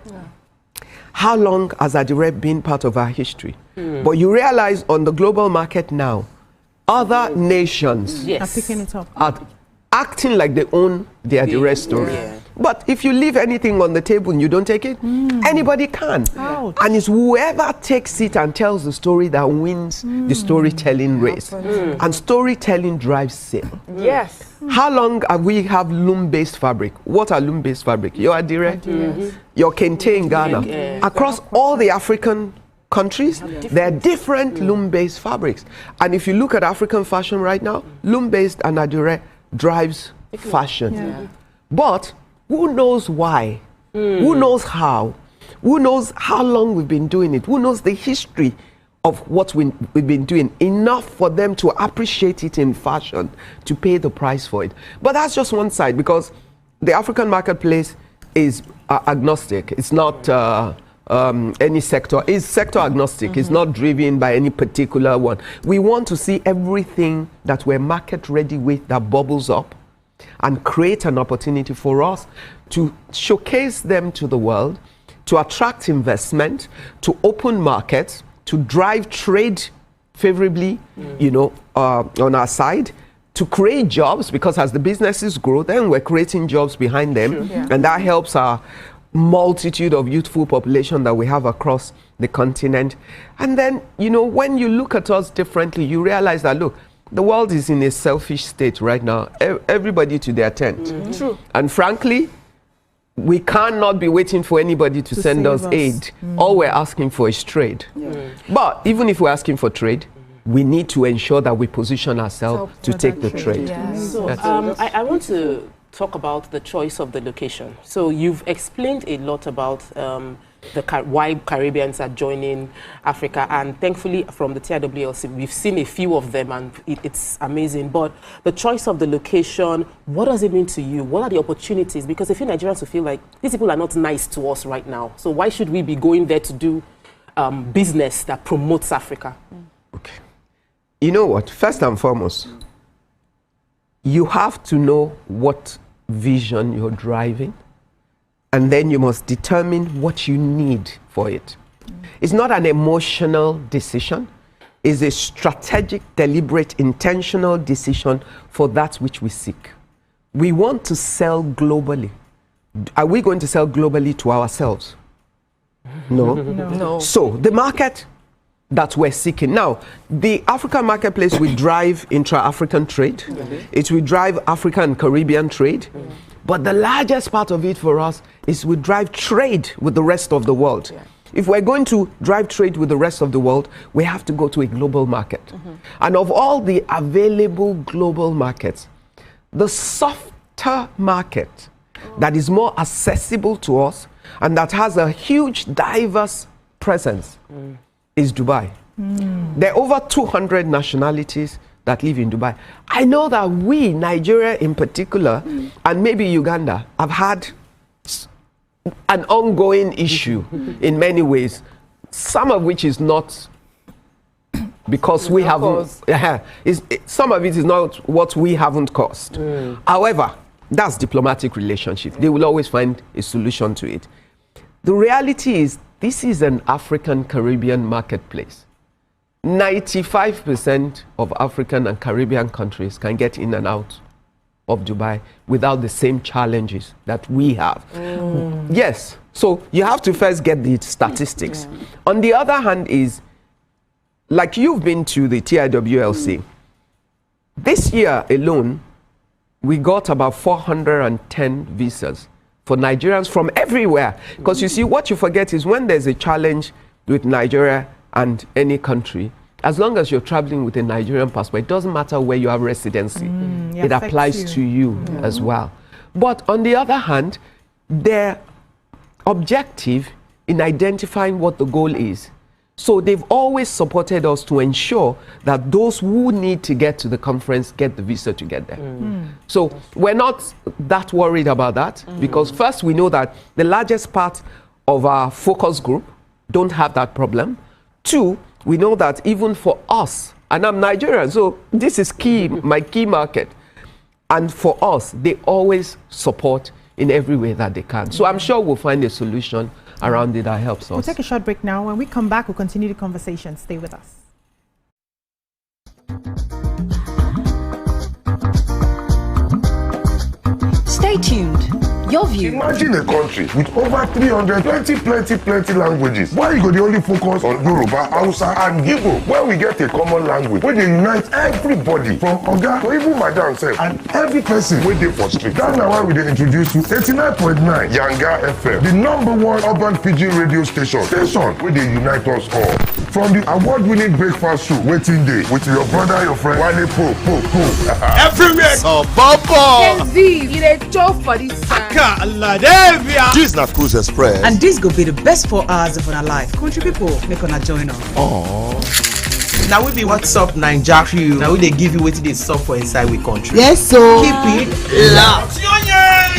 How long has Adire been part of our history? But you realize on the global market now, other nations are picking it up, are acting like they own the Adire story. But if you leave anything on the table and you don't take it, anybody can. Ouch. And it's whoever takes it and tells the story that wins the storytelling race. And storytelling drives sale. Yes. How long have we have loom-based fabric? What are loom-based fabric? Your Adire, your Kente in Ghana. Across all the African countries, there are different loom-based fabrics. And if you look at African fashion right now, loom-based and Adire drives fashion. But who knows why? Who knows how? Who knows how long we've been doing it? Who knows the history of what we've been doing? Enough for them to appreciate it in fashion, to pay the price for it. But that's just one side, because the African marketplace is agnostic. It's not any sector. It's sector agnostic. It's not driven by any particular one. We want to see everything that we're market ready with that bubbles up and create an opportunity for us to showcase them to the world, to attract investment, to open markets, to drive trade favorably, on our side, to create jobs, because as the businesses grow, then we're creating jobs behind them, and that helps our multitude of youthful population that we have across the continent. And then, when you look at us differently, you realize that, look, the world is in a selfish state right now. Everybody to their tent. True. And frankly, we cannot be waiting for anybody to send us aid. All we're asking for is trade. But even if we're asking for trade, we need to ensure that we position ourselves to take the trade. So, I want to talk about the choice of the location. So you've explained a lot about why Caribbeans are joining Africa, and thankfully from the TIWLC we've seen a few of them, and it's amazing. But the choice of the location, what does it mean to you? What are the opportunities? Because a few Nigerians will feel like these people are not nice to us right now, so why should we be going there to do business that promotes Africa? Okay. You know what? First and foremost, you have to know what vision you're driving, and then you must determine what you need for it. It's not an emotional decision. It's a strategic, deliberate, intentional decision for that which we seek. We want to sell globally. Are we going to sell globally to ourselves? No. So the market that we're seeking. Now, the African marketplace will drive intra-African trade. It will drive African and Caribbean trade. But the largest part of it for us is we drive trade with the rest of the world. If we're going to drive trade with the rest of the world, we have to go to a global market. And of all the available global markets, the softer market that is more accessible to us and that has a huge diverse presence is Dubai. There are over 200 nationalities that live in Dubai. I know that we, Nigeria in particular, and maybe Uganda, have had an ongoing issue in many ways, some of which is not because we haven't, some of it is not what we haven't caused. However, that's diplomatic relationship. They will always find a solution to it. The reality is, this is an African Caribbean marketplace. 95% of African and Caribbean countries can get in and out of Dubai without the same challenges that we have. Yes, so you have to first get the statistics. On the other hand is, like you've been to the TIWLC, this year alone, we got about 410 visas for Nigerians from everywhere. Because you see, what you forget is when there's a challenge with Nigeria and any country, as long as you're traveling with a Nigerian passport, it doesn't matter where you have residency. It applies to you as well. But on the other hand, their objective in identifying what the goal is. So they've always supported us to ensure that those who need to get to the conference get the visa to get there. So we're not that worried about that, because first we know that the largest part of our focus group don't have that problem. Two, we know that even for us, and I'm Nigerian, so this is key, my key market. And for us, they always support in every way that they can. So I'm sure we'll find a solution around it that helps us. We'll take a short break now. When we come back, we'll continue the conversation. Stay with us. Stay tuned. Your view. Imagine a country with over 320 plenty languages. Why you go the only focus on Yoruba, Hausa, and Igbo? Where we get a common language where they unite everybody from Oga to even Madam self and every person waiting for street. That's now why we dey introduce you 89.9 Yanga FM, the #1 urban pidgin radio station where they unite us all. From the award-winning breakfast show, Waiting Day, with your brother, your friend, Wale Po. Every week, This na Cruise Express. and this go be the best 4 hours of our life. Country people, make una join us. Now we be What's Up Naija crew. Now we dey give you wetin dey sup for inside we country. Yes, so keep it loud.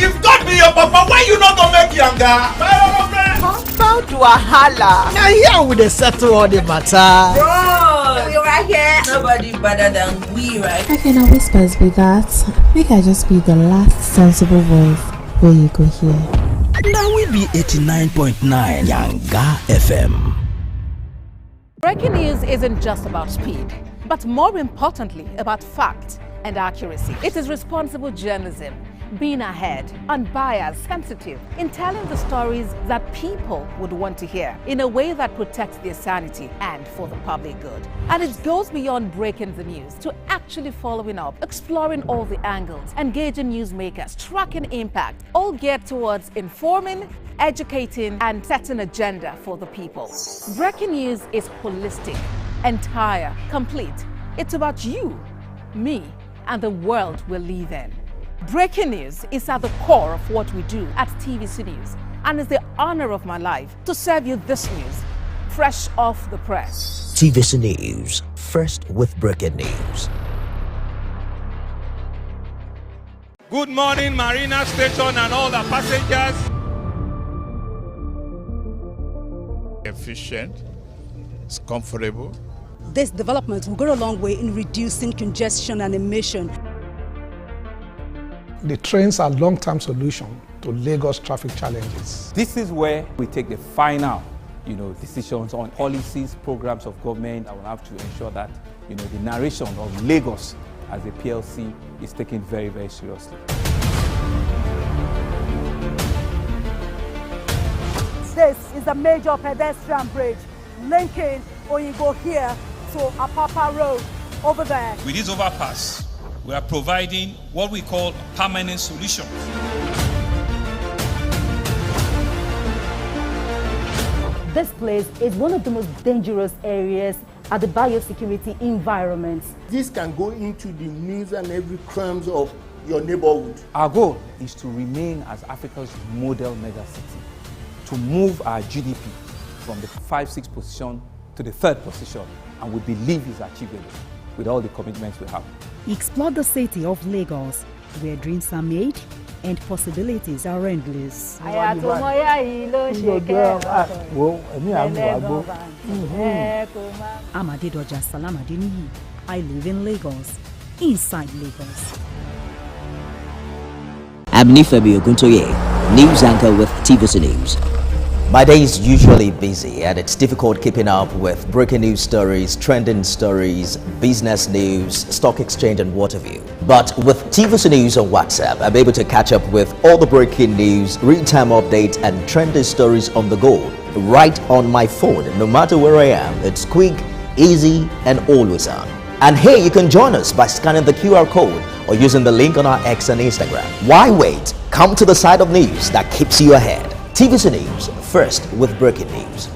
You've got me your papa. Why you not gonna make Yanga? World wahala. Now here we dey settle all the matter. Bro, we right here. Nobody better than we, right? Okay, now whispers be that. Make I just be the last sensible voice where you go hear. Now we be 89.9 Yanga FM. Breaking news isn't just about speed, but more importantly, about fact and accuracy. It is responsible journalism, being ahead, unbiased, sensitive, in telling the stories that people would want to hear in a way that protects their sanity and for the public good. And it goes beyond breaking the news to actually following up, exploring all the angles, engaging newsmakers, tracking impact, all geared towards informing, educating, and setting agenda for the people. Breaking news is holistic, entire, complete. It's about you, me, and the world we live in. Breaking news is at the core of what we do at TVC News, and it's the honor of my life to serve you this news, fresh off the press. TVC News, first with breaking news. Good morning, Marina Station and all the passengers. Efficient, it's comfortable. This development will go a long way in reducing congestion and emission. The trains are a long-term solution to Lagos traffic challenges. This is where we take the final, decisions on policies, programs of government that will have to ensure that, the narration of Lagos as a PLC is taken very, very seriously. This is a major pedestrian bridge linking Oyinbo here to Apapa Road over there. With this overpass, we are providing what we call a permanent solution. This place is one of the most dangerous areas at the biosecurity environment. This can go into the news and every crumbs of your neighborhood. Our goal is to remain as Africa's model megacity, to move our GDP from the 5-6 position to the 3rd position, and we believe is achievable with all the commitments we have. Explore the city of Lagos, where dreams are made and possibilities are endless. Amadedoja Salamadini. I live in Lagos, inside Lagos. I'm Nifebi Oguntoye, news anchor with TVC News. My day is usually busy and it's difficult keeping up with breaking news stories, trending stories, business news, stock exchange and what have you. But with TVC News on WhatsApp, I'm able to catch up with all the breaking news, real-time updates and trending stories on the go, right on my phone, no matter where I am. It's quick, easy and always on. And here you can join us by scanning the QR code or using the link on our X and Instagram. Why wait? Come to the side of news that keeps you ahead. TVC News, first with breaking news.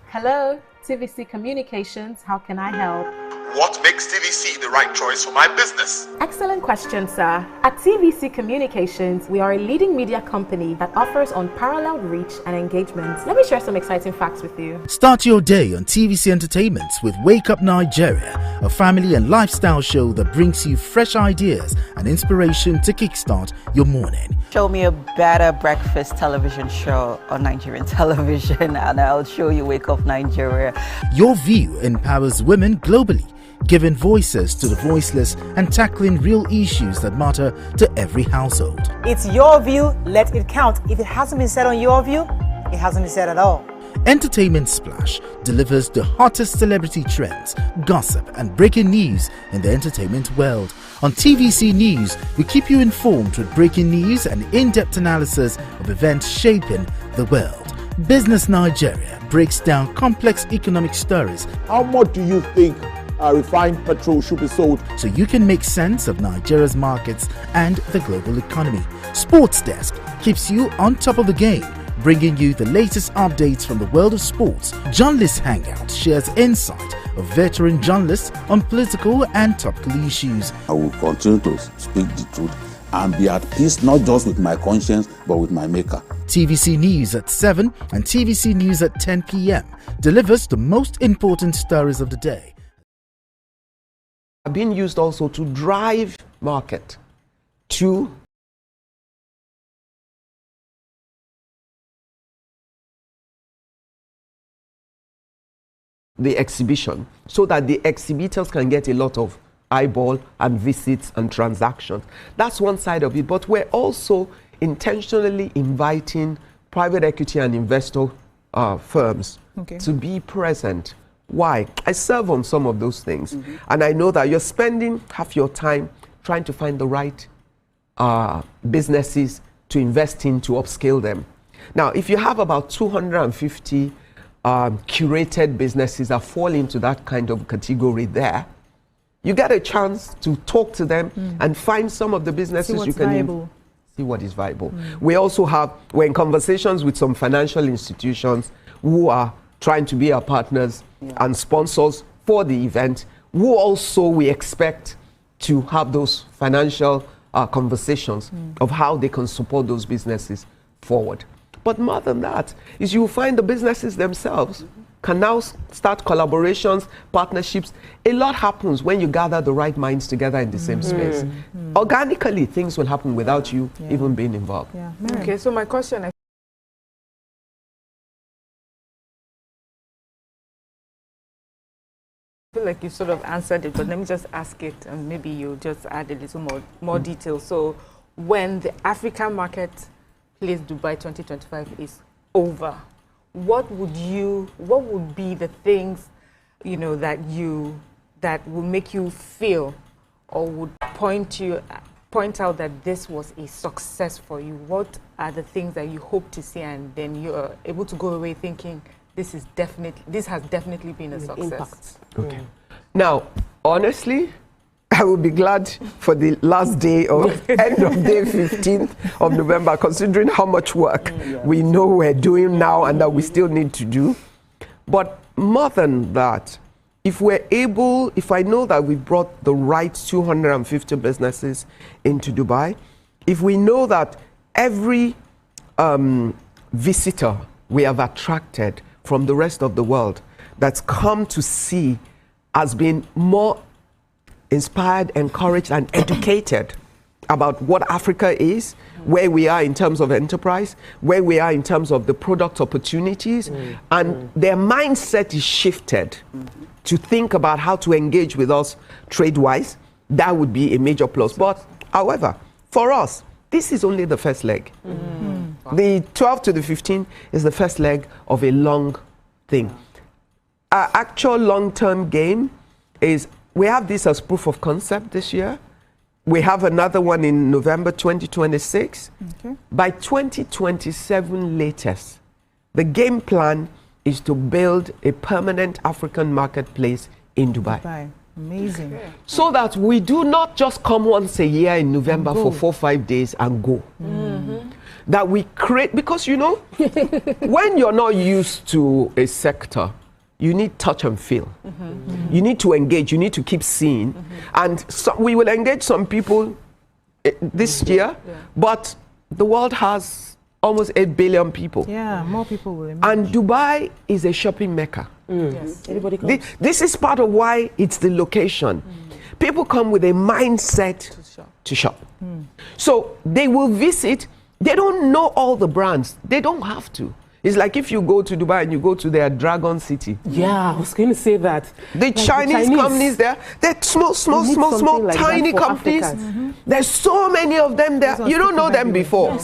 Hello, TVC Communications. How can I help? What makes TVC the right choice for my business? Excellent question, sir. At TVC Communications, we are a leading media company that offers unparalleled reach and engagement. Let me share some exciting facts with you. Start your day on TVC Entertainment with Wake Up Nigeria, a family and lifestyle show that brings you fresh ideas and inspiration to kickstart your morning. Show me a better breakfast television show on Nigerian television and I'll show you Wake Up Nigeria. Your view empowers women globally, giving voices to the voiceless and tackling real issues that matter to every household. It's your view, let it count. If it hasn't been said on your view, it hasn't been said at all. Entertainment Splash delivers the hottest celebrity trends, gossip and breaking news in the entertainment world. On TVC News, we keep you informed with breaking news and in-depth analysis of events shaping the world. Business Nigeria breaks down complex economic stories. How much do you think refined petrol should be sold? So you can make sense of Nigeria's markets and the global economy. Sports Desk keeps you on top of the game, bringing you the latest updates from the world of sports. Journalist Hangout shares insight of veteran journalists on political and topical issues. I will continue to speak the truth and be at peace not just with my conscience but with my maker. TVC News at 7 and TVC News at 10 p.m. delivers the most important stories of the day. Being used also to drive market to the exhibition so that the exhibitors can get a lot of eyeball and visits and transactions. That's one side of it, but we're also intentionally inviting private equity and investor firms to be present. Why? I serve on some of those things, and I know that you're spending half your time trying to find the right businesses to invest in to upscale them. Now, if you have about 250 curated businesses that fall into that kind of category there, you get a chance to talk to them and find some of the businesses you can see what is viable. We also we're in conversations with some financial institutions who are trying to be our partners and sponsors for the event, who also we expect to have those financial conversations of how they can support those businesses forward. But more than that is you find the businesses themselves can now start collaborations, partnerships. A lot happens when you gather the right minds together in the same space. Organically, things will happen without you even being involved. Okay, so my question, I feel like you sort of answered it, but let me just ask it, and maybe you just add a little more detail. So when the African market Place Dubai 2025 is over, what would be the things, you know, that will make you feel or would point out that this was a success for you? What are the things that you hope to see, and then you're able to go away thinking this has definitely been a success? Okay. Now, honestly, I will be glad for the last day or end of day 15th of November, considering how much work we know we're doing now and that we still need to do. But more than that, if I know that we brought the right 250 businesses into Dubai, if we know that every visitor we have attracted from the rest of the world that's come to see has been more inspired, encouraged, and educated about what Africa is, where we are in terms of enterprise, where we are in terms of the product opportunities, and their mindset is shifted to think about how to engage with us trade-wise, that would be a major plus. But, however, for us, this is only the first leg. The 12 to the 15 is the first leg of a long thing. Our actual long-term game is we have this as proof of concept this year. We have another one in November 2026. By 2027 latest, the game plan is to build a permanent African marketplace in Dubai. Amazing. So that we do not just come once a year in November for 4 or 5 days and go. That we create, because you know, when you're not used to a sector, you need touch and feel. You need to engage, you need to keep seeing. And so we will engage some people this year, but the world has almost 8 billion people. Yeah, more people will emerge. And Dubai is a shopping mecca. Everybody comes. This is part of why it's the location. People come with a mindset to shop. So they will visit. They don't know all the brands. They don't have to. It's like if you go to Dubai and you go to their Dragon City. Yeah, I was going to say that. The Chinese companies there, they're small, like tiny companies. There's so many of them there. You don't know them before.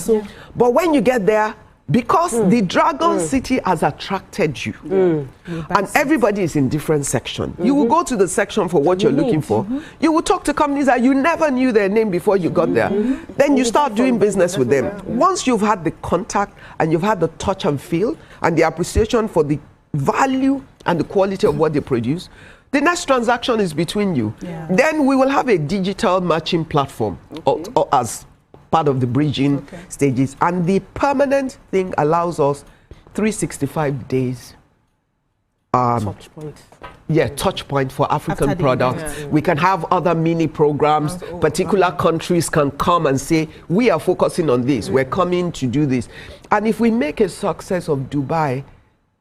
But when you get there, because the Dragon City has attracted you, and everybody is in different section. You will go to the section for what you're looking for. You will talk to companies that you never knew their name before you got there. Then you start doing business with them. Once you've had the contact and you've had the touch and feel and the appreciation for the value and the quality of what they produce, the next transaction is between you. Then we will have a digital matching platform or as part of the bridging stages, and the permanent thing allows us 365 days. Touch points. touch point for African After the products. event. We can have other mini programs. Particular countries can come and say, we are focusing on this. We're coming to do this. And if we make a success of Dubai,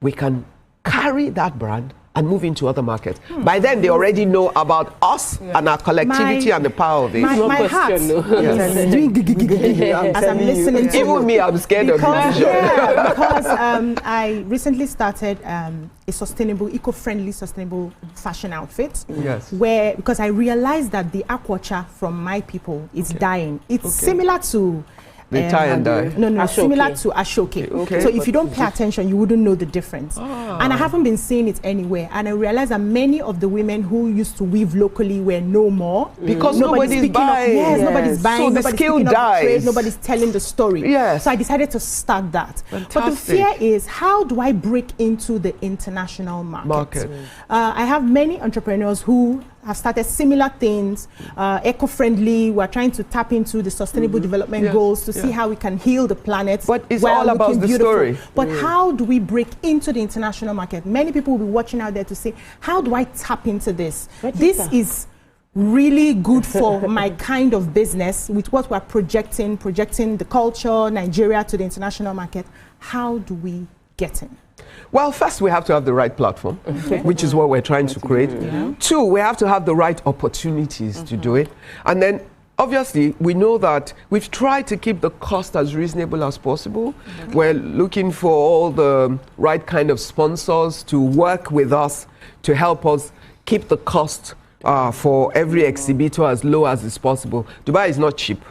we can carry that brand and move into other markets. By then, they already know about us and our collectivity and the power of it. My heart is doing as I'm listening to even me, I'm scared of this. Because I recently started a sustainable, eco-friendly, sustainable fashion outfit. Yes. Where, because I realized that the aquacha from my people is dying. It's similar to They tie and dye. No, similar to Ashoke. Okay. So if you don't pay attention, you wouldn't know the difference. And I haven't been seeing it anywhere. And I realized that many of the women who used to weave locally were no more. Because nobody's buying. Nobody's buying. So the nobody's skill picking up the dies. trade, nobody's telling the story. Yes. So I decided to start that. Fantastic. But the fear is, how do I break into the international market? I have many entrepreneurs who have started similar things, eco-friendly. We're trying to tap into the sustainable development goals to see how we can heal the planet. But it's while all about looking the beautiful. story. But how do we break into the international market? Many people will be watching out there to say, how do I tap into this? This is really good for my kind of business with what we're projecting the culture, Nigeria to the international market. How do we get in? Well, first we have to have the right platform, which is what we're trying to create. Two, we have to have the right opportunities to do it. And then, obviously, we know that we've tried to keep the cost as reasonable as possible. We're looking for all the right kind of sponsors to work with us to help us keep the cost for every exhibitor as low as is possible. Dubai is not cheap.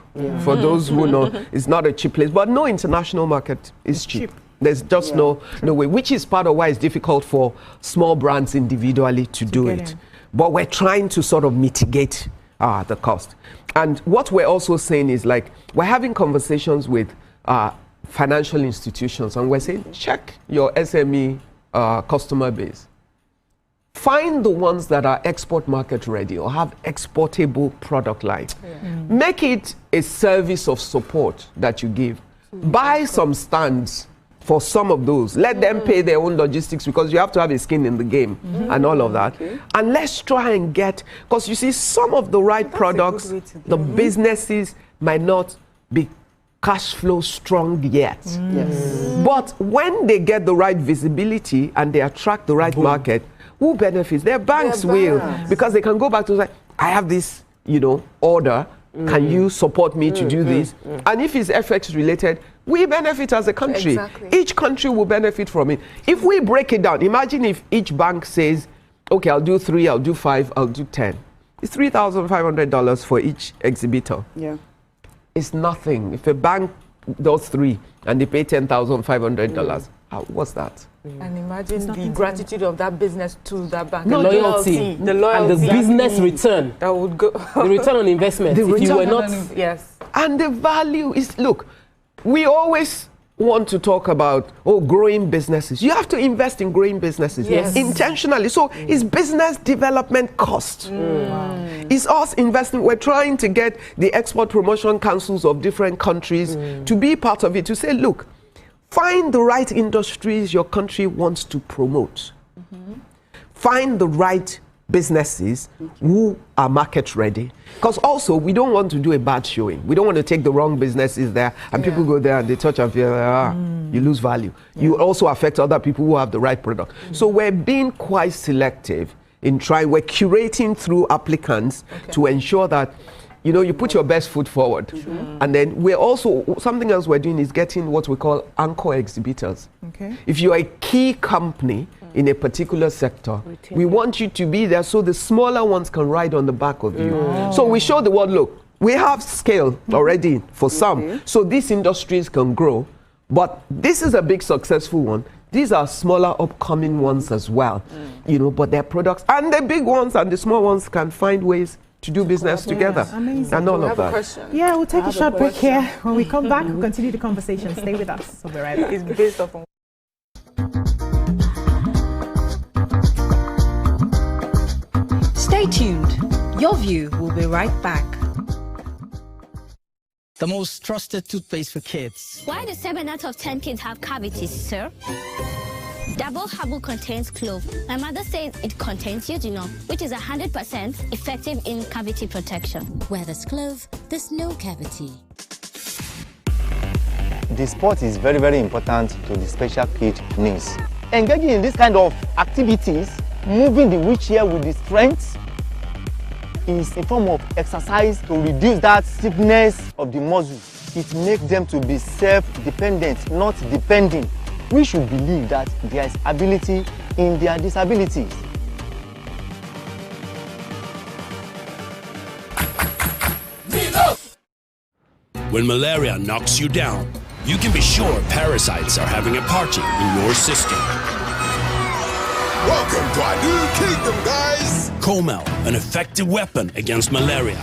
For those who know, it's not a cheap place. But no international market is cheap. There's just no way, which is part of why it's difficult for small brands individually to do it. But we're trying to sort of mitigate the cost. And what we're also saying is, like, we're having conversations with financial institutions, and we're saying, check your SME customer base. Find the ones that are export market ready or have exportable product line. Make it a service of support that you give. Buy some stands for some of those. Let them pay their own logistics, because you have to have a skin in the game and all of that. And let's try and get, because you see, some of the right products, the businesses might not be cash flow strong yet. But when they get the right visibility and they attract the right market, who benefits? Their banks will, because they can go back to say, I have this, order. Can you support me to do this? And if it's FX related, we benefit as a country. Each country will benefit from it. If we break it down, imagine if each bank says, okay, I'll do 3, I'll do 5, I'll do 10. It's $3,500 for each exhibitor. It's nothing. If a bank does 3 and they pay $10,500, what's that? And imagine the gratitude of that business to that bank. The loyalty, and the business return. That would go. The return on investment. If you were not. Yes. And the value is, look, we always want to talk about, growing businesses. You have to invest in growing businesses intentionally. So it's business development cost. It's us investing. We're trying to get the export promotion councils of different countries to be part of it, to say, look, find the right industries your country wants to promote. Find the right businesses who are market ready. Because also, we don't want to do a bad showing. We don't want to take the wrong businesses there and people go there and they touch and feel, you lose value. You also affect other people who have the right product. So we're being quite selective in trying, we're curating through applicants to ensure that you put your best foot forward. And then we're also, something else we're doing is getting what we call anchor exhibitors. If you're a key company in a particular sector, we want you to be there so the smaller ones can ride on the back of you. So we show the world, look, we have scale already for some, so these industries can grow. But this is a big successful one. These are smaller upcoming ones as well, but their products, and the big ones and the small ones can find ways to do business together. Amazing. And all of that. Yeah, we'll take a short break here. When we come back, we'll continue the conversation. Stay with us. We'll be right back. It's based off on. Stay tuned. Your View will be right back. The most trusted toothpaste for kids. Why do 7 out of 10 kids have cavities, sir? Double Herbal contains clove. My mother says it contains eugenol, which is 100% effective in cavity protection. Where there's clove, there's no cavity. The sport is very, very important to the special kid needs. Engaging in this kind of activities, moving the wheelchair with the strength, is a form of exercise to reduce that stiffness of the muscles. It makes them to be self-dependent, not depending. We should believe that there is ability in their disabilities. When malaria knocks you down, you can be sure parasites are having a party in your system. Welcome to our new kingdom, guys! Comel, an effective weapon against malaria.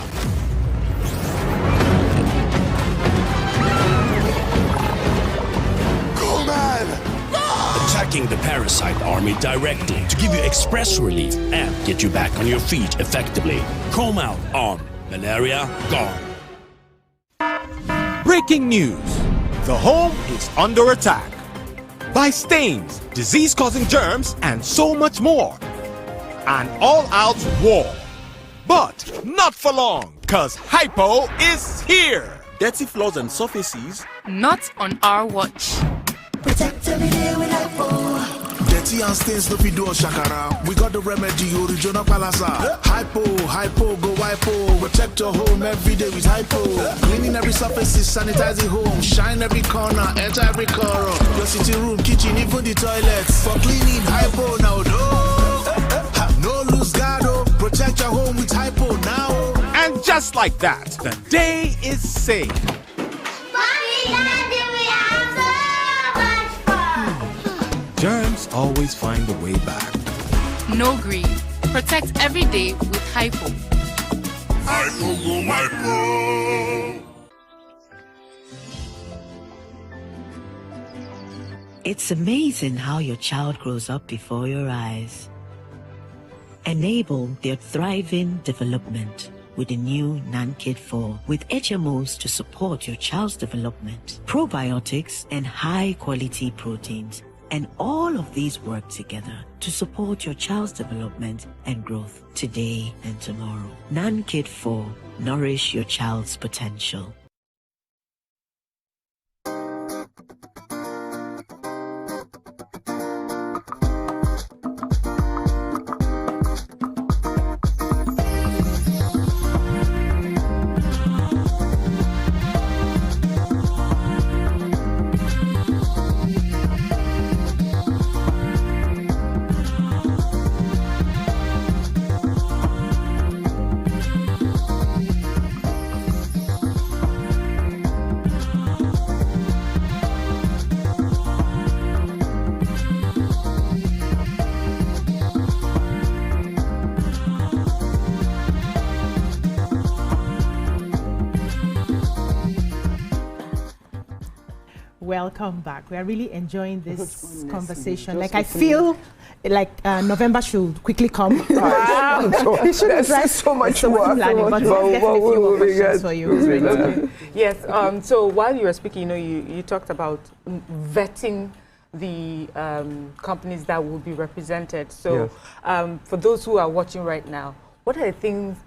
Attacking the parasite army directly to give you express relief and get you back on your feet effectively. Comel on. Malaria gone. Breaking news. The home is under attack by stains, disease-causing germs, and so much more. An all-out war. But not for long, cause Hypo is here. Dirty floors and surfaces. Not on our watch. Protect every day with Hypo. Dirty and stains no fit do us shakara. We got the remedy, original palasa. Hypo, go Hypo. Protect your home every day with Hypo. Cleaning every surface, sanitizing home. Shine every corner, enter every corner. Your sitting room, kitchen, even the toilets. For cleaning, Hypo now, no lose guard, protect your home with Hypo now. And just like that, the day is saved. Germs always find a way back. No greed. Protect every day with Hypo. Hypo go Hypo. It's amazing how your child grows up before your eyes. Enable their thriving development with the new NanKid 4 with HMOs to support your child's development, probiotics and high-quality proteins. And all of these work together to support your child's development and growth today and tomorrow. NanKid 4, nourish your child's potential. Welcome back. We are really enjoying this conversation. Like I feel like November should quickly come. Wow. There's so much work. But we'll get a few more questions for you. Yes. So while you were speaking, you talked about vetting the companies that will be represented. So for those who are watching right now, what are the things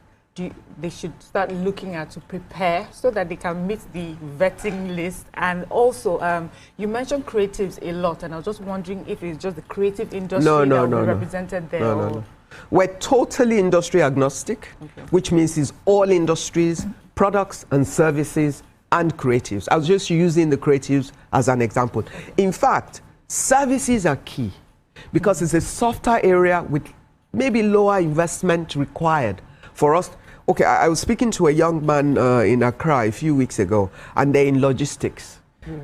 they should start looking at to prepare so that they can meet the vetting list? And also, you mentioned creatives a lot, and I was just wondering if it's just the creative industry that will be represented there. No. We're totally industry agnostic, which means it's all industries, products and services, and creatives. I was just using the creatives as an example. In fact, services are key because it's a softer area with maybe lower investment required for us. Okay, I was speaking to a young man in Accra a few weeks ago, and they're in logistics.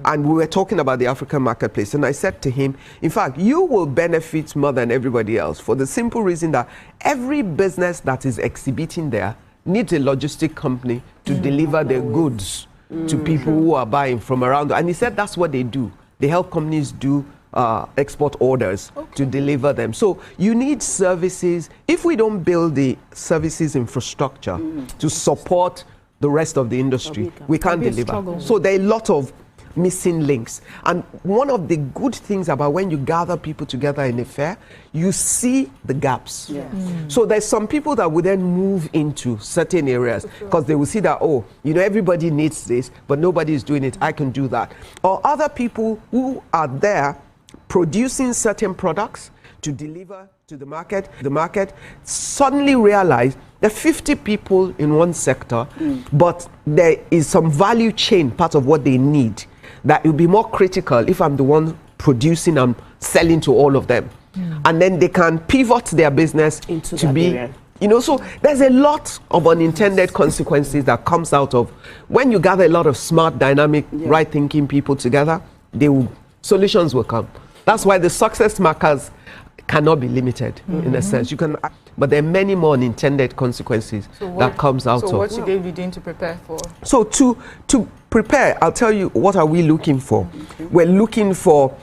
And we were talking about the African marketplace, and I said to him, in fact, you will benefit more than everybody else for the simple reason that every business that is exhibiting there needs a logistic company to deliver their goods to people who are buying from around. And he said that's what they do. They help companies do export orders to deliver them. So you need services. If we don't build the services infrastructure to support the rest of the industry, we can't deliver. So there are a lot of missing links. And one of the good things about when you gather people together in a fair, you see the gaps. Yes. So there's some people that will then move into certain areas because they will see that, oh, you know, everybody needs this, but nobody is doing it. I can do that. Or other people who are there producing certain products to deliver to the market suddenly realize there are 50 people in one sector, but there is some value chain part of what they need that will be more critical if I'm the one producing and selling to all of them. And then they can pivot their business into to that be area. You know, so there's a lot of unintended consequences that comes out of when you gather a lot of smart, dynamic, right-thinking people together, solutions will come. That's why the success markers cannot be limited in a sense. You can, but there are many more unintended consequences that comes out of. So what should they be doing to prepare for? So to prepare, I'll tell you what are we looking for. We're looking for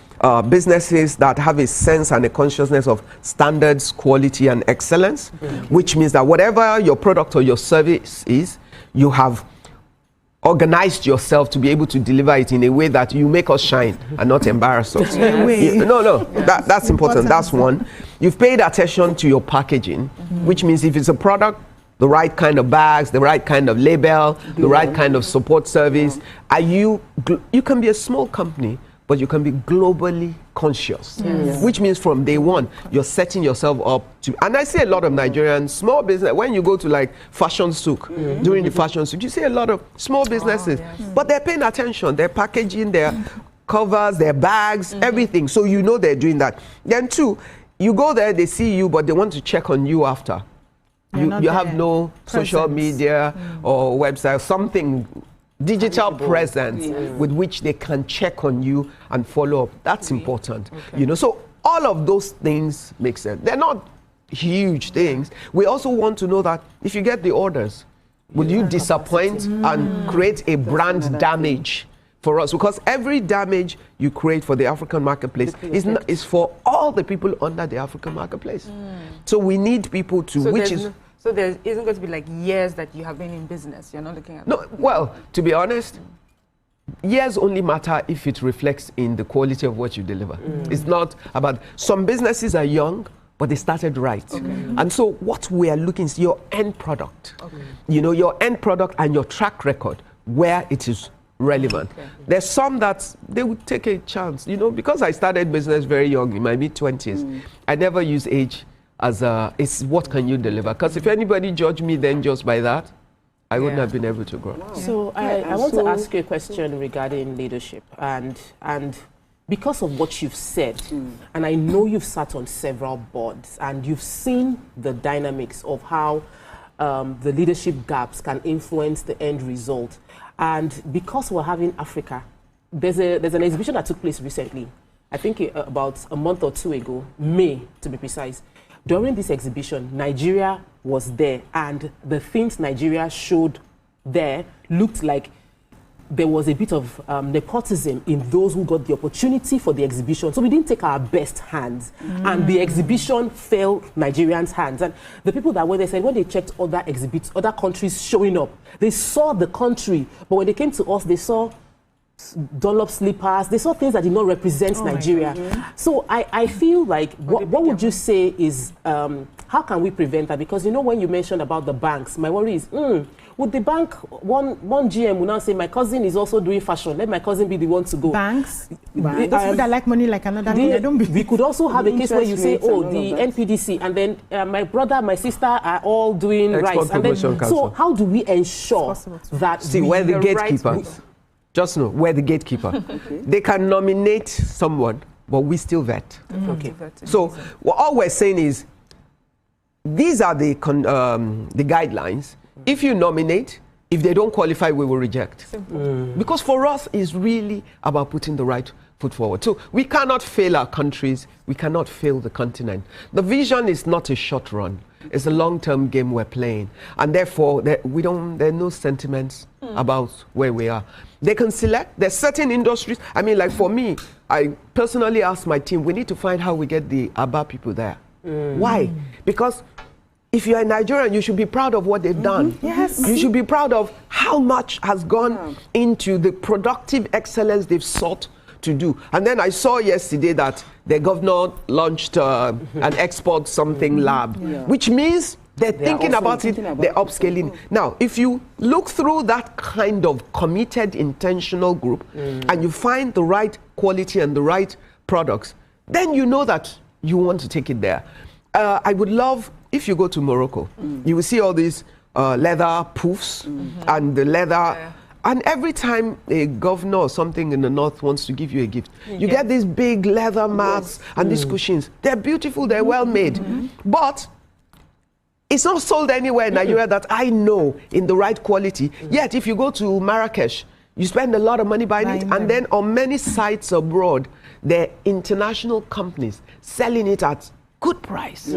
businesses that have a sense and a consciousness of standards, quality, and excellence, which means that whatever your product or your service is, you have organized yourself to be able to deliver it in a way that you make us shine and not embarrass us. That's important. That's one. You've paid attention to your packaging, which means if it's a product, the right kind of bags, the right kind of label, the right kind of support service. You can be a small company, but you can be globally conscious, which means from day one, you're setting yourself up to, and I see a lot of Nigerian small business, when you go to like fashion souk, during the fashion souk, you see a lot of small businesses, but they're paying attention, they're packaging, their covers, their bags, everything, so you know they're doing that. Then two, you go there, they see you, but they want to check on you after. You have no social media or website, something digital presence with which they can check on you and follow up. That's important. You know, so all of those things make sense. They're not huge things. We also want to know that if you get the orders, will you disappoint and create a brand damage for us? Because every damage you create for the African marketplace is for all the people under the African marketplace. So we need people to, so there isn't going to be like years that you have been in business. You're not looking at. No, well, to be honest, years only matter if it reflects in the quality of what you deliver. It's not about, some businesses are young, but they started right. And so what we are looking is your end product. You know, your end product and your track record where it is relevant. There's some that they would take a chance, you know, because I started business very young in my mid-20s. I never use age as it's what can you deliver, because if anybody judged me then just by that, I wouldn't have been able to grow. So I want to ask you a question regarding leadership, and because of what you've said, and I know you've sat on several boards and you've seen the dynamics of how the leadership gaps can influence the end result, and because we're having Africa, there's an exhibition that took place recently, I think about a month or two ago, May to be precise. During this exhibition, Nigeria was there, and the things Nigeria showed there looked like there was a bit of nepotism in those who got the opportunity for the exhibition. So we didn't take our best hands, and the exhibition fell Nigerians' hands. And the people that were there said when they checked other exhibits, other countries showing up, they saw the country, but when they came to us, they saw Dunlop slippers, they saw things that did not represent Nigeria. So I feel like, what would you say is, how can we prevent that? Because you know, when you mentioned about the banks, my worry is, would the bank, one GM will now say, my cousin is also doing fashion, let my cousin be the one to go. Banks? Those people that like money like another thing, we could also have a case where you say, oh, the NPDC, and then my brother, my sister are all doing rice. And then, so how do we ensure that we're the gatekeepers? Just know, we're the gatekeeper. They can nominate someone, but we still vet. So all we're saying is, these are the guidelines. If you nominate, if they don't qualify, we will reject. Because for us, it's really about putting the right foot forward. So we cannot fail our countries. We cannot fail the continent. The vision is not a short run. It's a long-term game we're playing. And therefore, there are no sentiments about where we are. They can select. There's certain industries. I mean, like for me, I personally asked my team, we need to find how we get the ABBA people there. Why? Because if you're a Nigerian, you should be proud of what they've done. Yes. You should be proud of how much has gone into the productive excellence they've sought to do. And then I saw yesterday that the governor launched an export something lab, which means they're thinking about it, they're upscaling. Now, if you look through that kind of committed, intentional group, and you find the right quality and the right products, then you know that you want to take it there. I would love, if you go to Morocco, you will see all these leather poofs and the leather. And every time a governor or something in the north wants to give you a gift, you get these big leather mats and these cushions. They're beautiful, they're well made. But it's not sold anywhere in Nigeria that I know in the right quality. Yet, if you go to Marrakesh, you spend a lot of money buying it. And then on many sites abroad, there are international companies selling it at good price.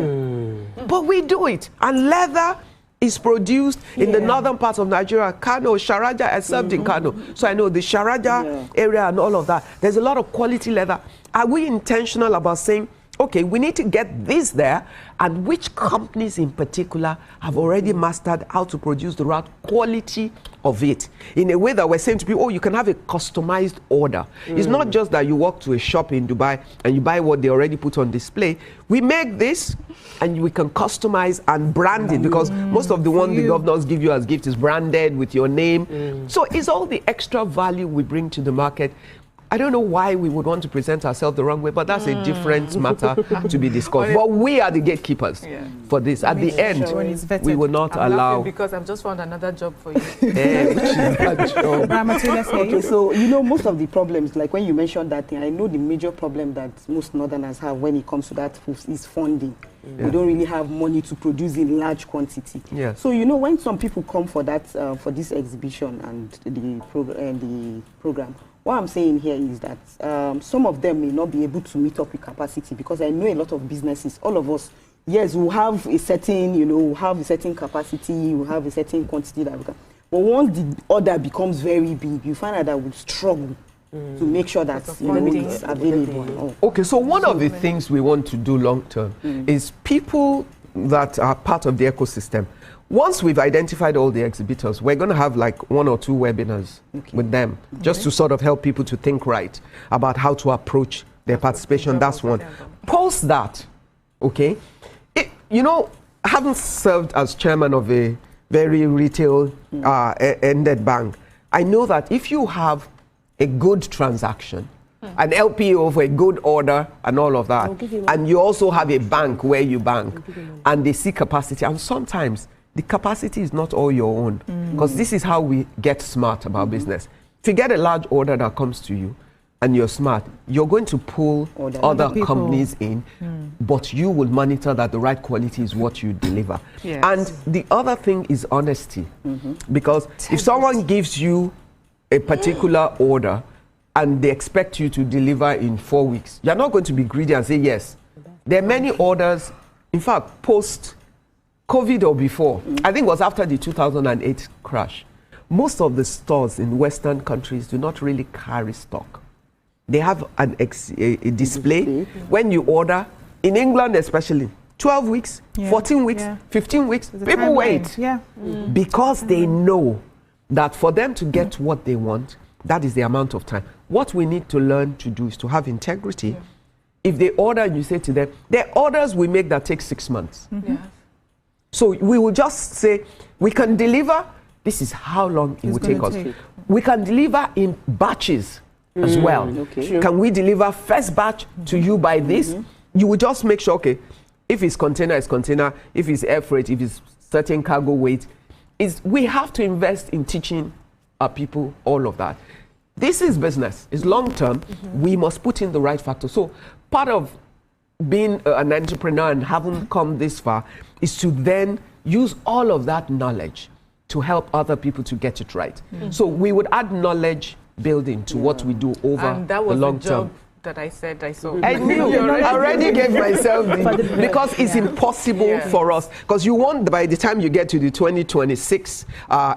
But we do it. And leather is produced in the northern part of Nigeria. Kano, Sharaja, I served in Kano. So I know the Sharaja area and all of that. There's a lot of quality leather. Are we intentional about saying, okay, we need to get this there, and which companies in particular have already mastered how to produce the right quality of it in a way that we're saying to people, oh, you can have a customized order. It's not just that you walk to a shop in Dubai and you buy what they already put on display. We make this and we can customize and brand it, because most of the one the governors give you as gift is branded with your name. So it's all the extra value we bring to the market. I don't know why we would want to present ourselves the wrong way, but that's a different matter to be discussed. But we are the gatekepers for this. At the end, we will not allow... Because I've just found another job for you. Which is that job. Okay, so, you know, most of the problems, like when you mentioned that thing, I know the major problem that most Northerners have when it comes to that is funding. We don't really have money to produce in large quantity. So, you know, when some people come for that, for this exhibition and the program, what I'm saying here is that some of them may not be able to meet up with capacity, because I know a lot of businesses, all of us, yes, we have a certain, you know, we have a certain capacity, we have a certain quantity that we can. But once the order becomes very big, you find out that we struggle to make sure that it's available. Okay, so one of the things we want to do long term is people that are part of the ecosystem. Once we've identified all the exhibitors, we're going to have like 1 or 2 webinars with them, just to sort of help people to think right about how to approach their participation. That's one. Post that, okay? You know, having served as chairman of a very retail-ended bank, I know that if you have a good transaction, an LPO for a good order and all of that, and you also have a bank where you bank, and they see capacity, and sometimes the capacity is not all your own, because this is how we get smart about business. If you get a large order that comes to you and you're smart, you're going to pull other companies in, but you will monitor that the right quality is what you deliver. And the other thing is honesty, because if someone gives you a particular order and they expect you to deliver in 4 weeks, you're not going to be greedy and say yes. There are many orders, in fact, post-COVID or before, I think it was after the 2008 crash, most of the stores in Western countries do not really carry stock. They have a display. When you order, in England especially, 12 weeks, 14 weeks, 15 weeks, people wait. Because they know that for them to get what they want, that is the amount of time. What we need to learn to do is to have integrity. If they order and you say to them, there are orders we make that take 6 months. So we will just say, we can deliver, this is how long it will take us. We can deliver in batches as well. Can we deliver first batch to you by this? You will just make sure, okay, if it's container, it's container. If it's air freight, if it's certain cargo weight. We have to invest in teaching our people all of that. This is business. It's long term. We must put in the right factor. So part of being an entrepreneur and having come this far is to then use all of that knowledge to help other people to get it right. So we would add knowledge building to what we do over and that was the long the job term. That I said I saw. I knew. I already gave myself because it's impossible for us. Because you want, by the time you get to the 2026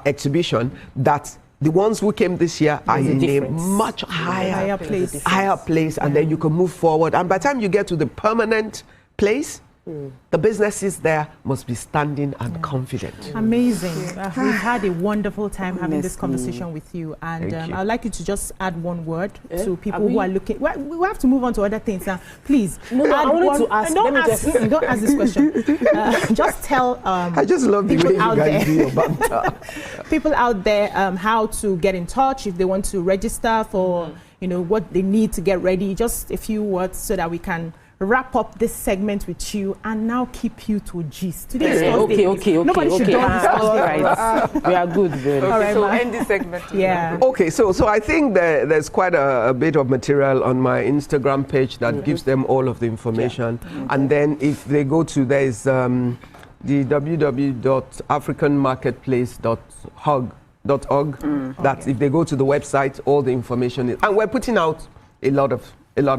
exhibition, that the ones who came this year are in a much higher place, and then you can move forward. And by the time you get to the permanent place, The businesses there must be standing and confident. Amazing. We've had a wonderful time having this conversation with you. And I'd like you to just add one word to people who are looking. Well, we have to move on to other things now. Please. No, I wanted to ask. Don't ask this question. Just tell I just love the way you guys do your banter. People out there how to get in touch if they want to register for what they need to get ready. Just a few words so that we can wrap up this segment with you and now keep you to gist. Today's Thursday. Okay. Nobody should do this. Right. We are good then. All right, so end this segment. Yeah. Okay, so I think there's quite a bit of material on my Instagram page that gives them all of the information. And then if they go to, there's the www.africanmarketplace.org. That's if they go to the website, all the information is, and we're putting out a lot of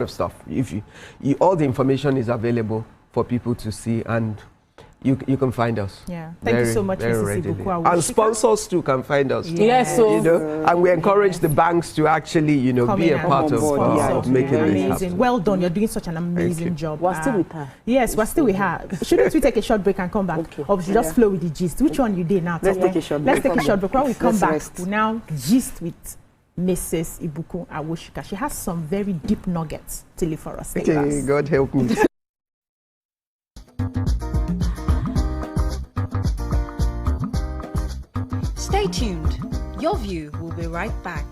stuff. If you all the information is available for people to see, and you can find us. Yeah, thank you so much, Mrs. Ibuku. And sponsors too can find us. Yes, so and we encourage the banks to actually be a part of making this happen. Well done, you're doing such an amazing job. We're still with her. Yes, we're still with her. Shouldn't we take a short break and come back? Okay. Or we should just flow with the gist? Which one you did now? Let's take a short break. Let's take a short break. When we come back, we'll now gist with Mrs. Ibuku Awoshika. She has some very deep nuggets to leave for us. Okay, God help me. Stay tuned. Your View will be right back.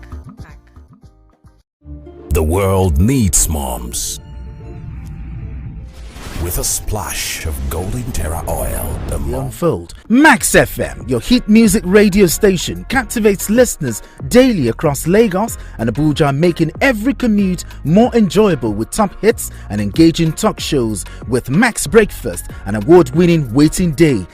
The world needs moms. With a splash of golden terra oil, the unfold. Max FM, your hit music radio station, captivates listeners daily across Lagos and Abuja, making every commute more enjoyable with top hits and engaging talk shows with Max Breakfast, an award-winning waiting day.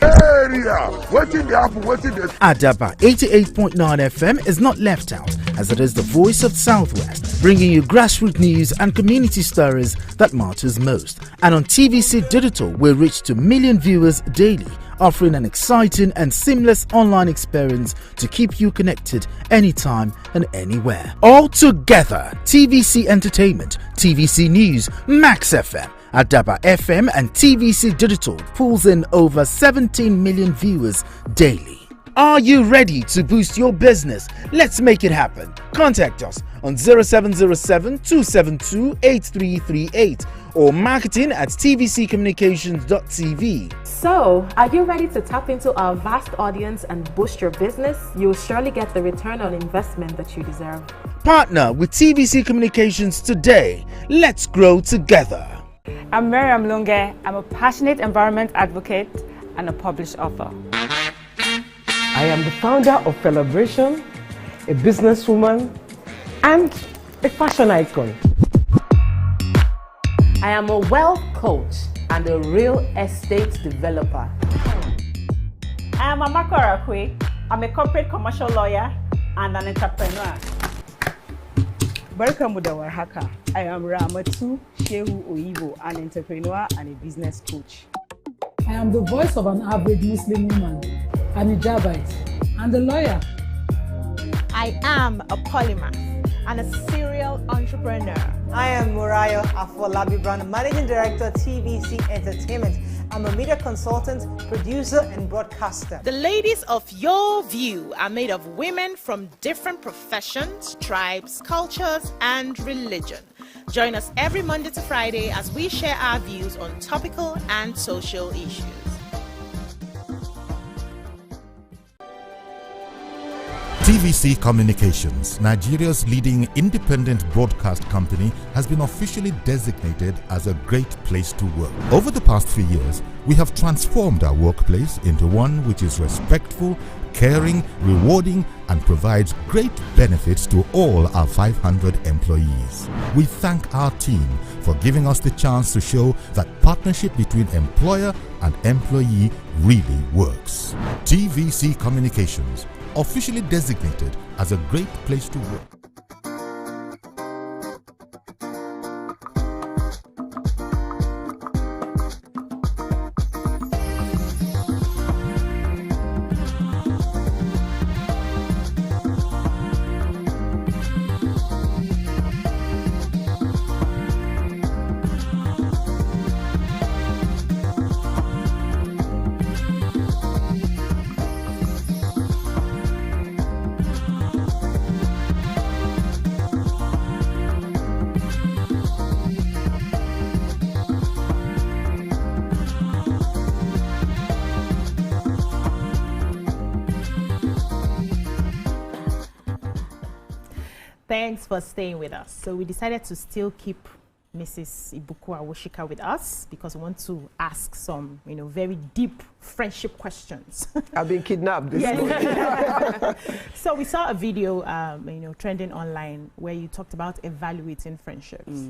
Adaba 88.9 FM is not left out, as it is the voice of Southwest, bringing you grassroots news and community stories that matters most. And on TVC Digital, we reach to million viewers daily, offering an exciting and seamless online experience to keep you connected anytime and anywhere. All together, TVC Entertainment, TVC News, Max FM, Adaba FM and TVC Digital pulls in over 17 million viewers daily. Are you ready to boost your business? Let's make it happen. Contact us on 0707 272 8338 or marketing@tvccommunications.tv. So, are you ready to tap into our vast audience and boost your business? You'll surely get the return on investment that you deserve. Partner with TVC Communications today. Let's grow together. I'm Miriam Lunge. I'm a passionate environment advocate and a published author. I am the founder of Celebration, a businesswoman, and a fashion icon. I am a wealth coach and a real estate developer. I am Amako Arakwe. I'm a corporate commercial lawyer and an entrepreneur. Welcome to our Haka. I am Ramatu Shehu Oyibo, an entrepreneur and a business coach. I am the voice of an average Muslim woman, an hijabite, and a lawyer. I am a polymath and a serial entrepreneur. I am Murayo Afolabi Brand, Managing Director, TVC Entertainment. I'm a media consultant, producer, and broadcaster. The ladies of Your View are made of women from different professions, tribes, cultures, and religion. Join us every Monday to Friday as we share our views on topical and social issues. TVC Communications, Nigeria's leading independent broadcast company, has been officially designated as a great place to work. Over the past few years, we have transformed our workplace into one which is respectful, caring, rewarding, and provides great benefits to all our 500 employees. We thank our team for giving us the chance to show that partnership between employer and employee really works. TVC Communications, officially designated as a great place to work. Thanks for staying with us. So we decided to still keep Mrs. Ibuku Awoshika with us because we want to ask some, very deep friendship questions. I've been kidnapped this morning. So we saw a video, trending online where you talked about evaluating friendships.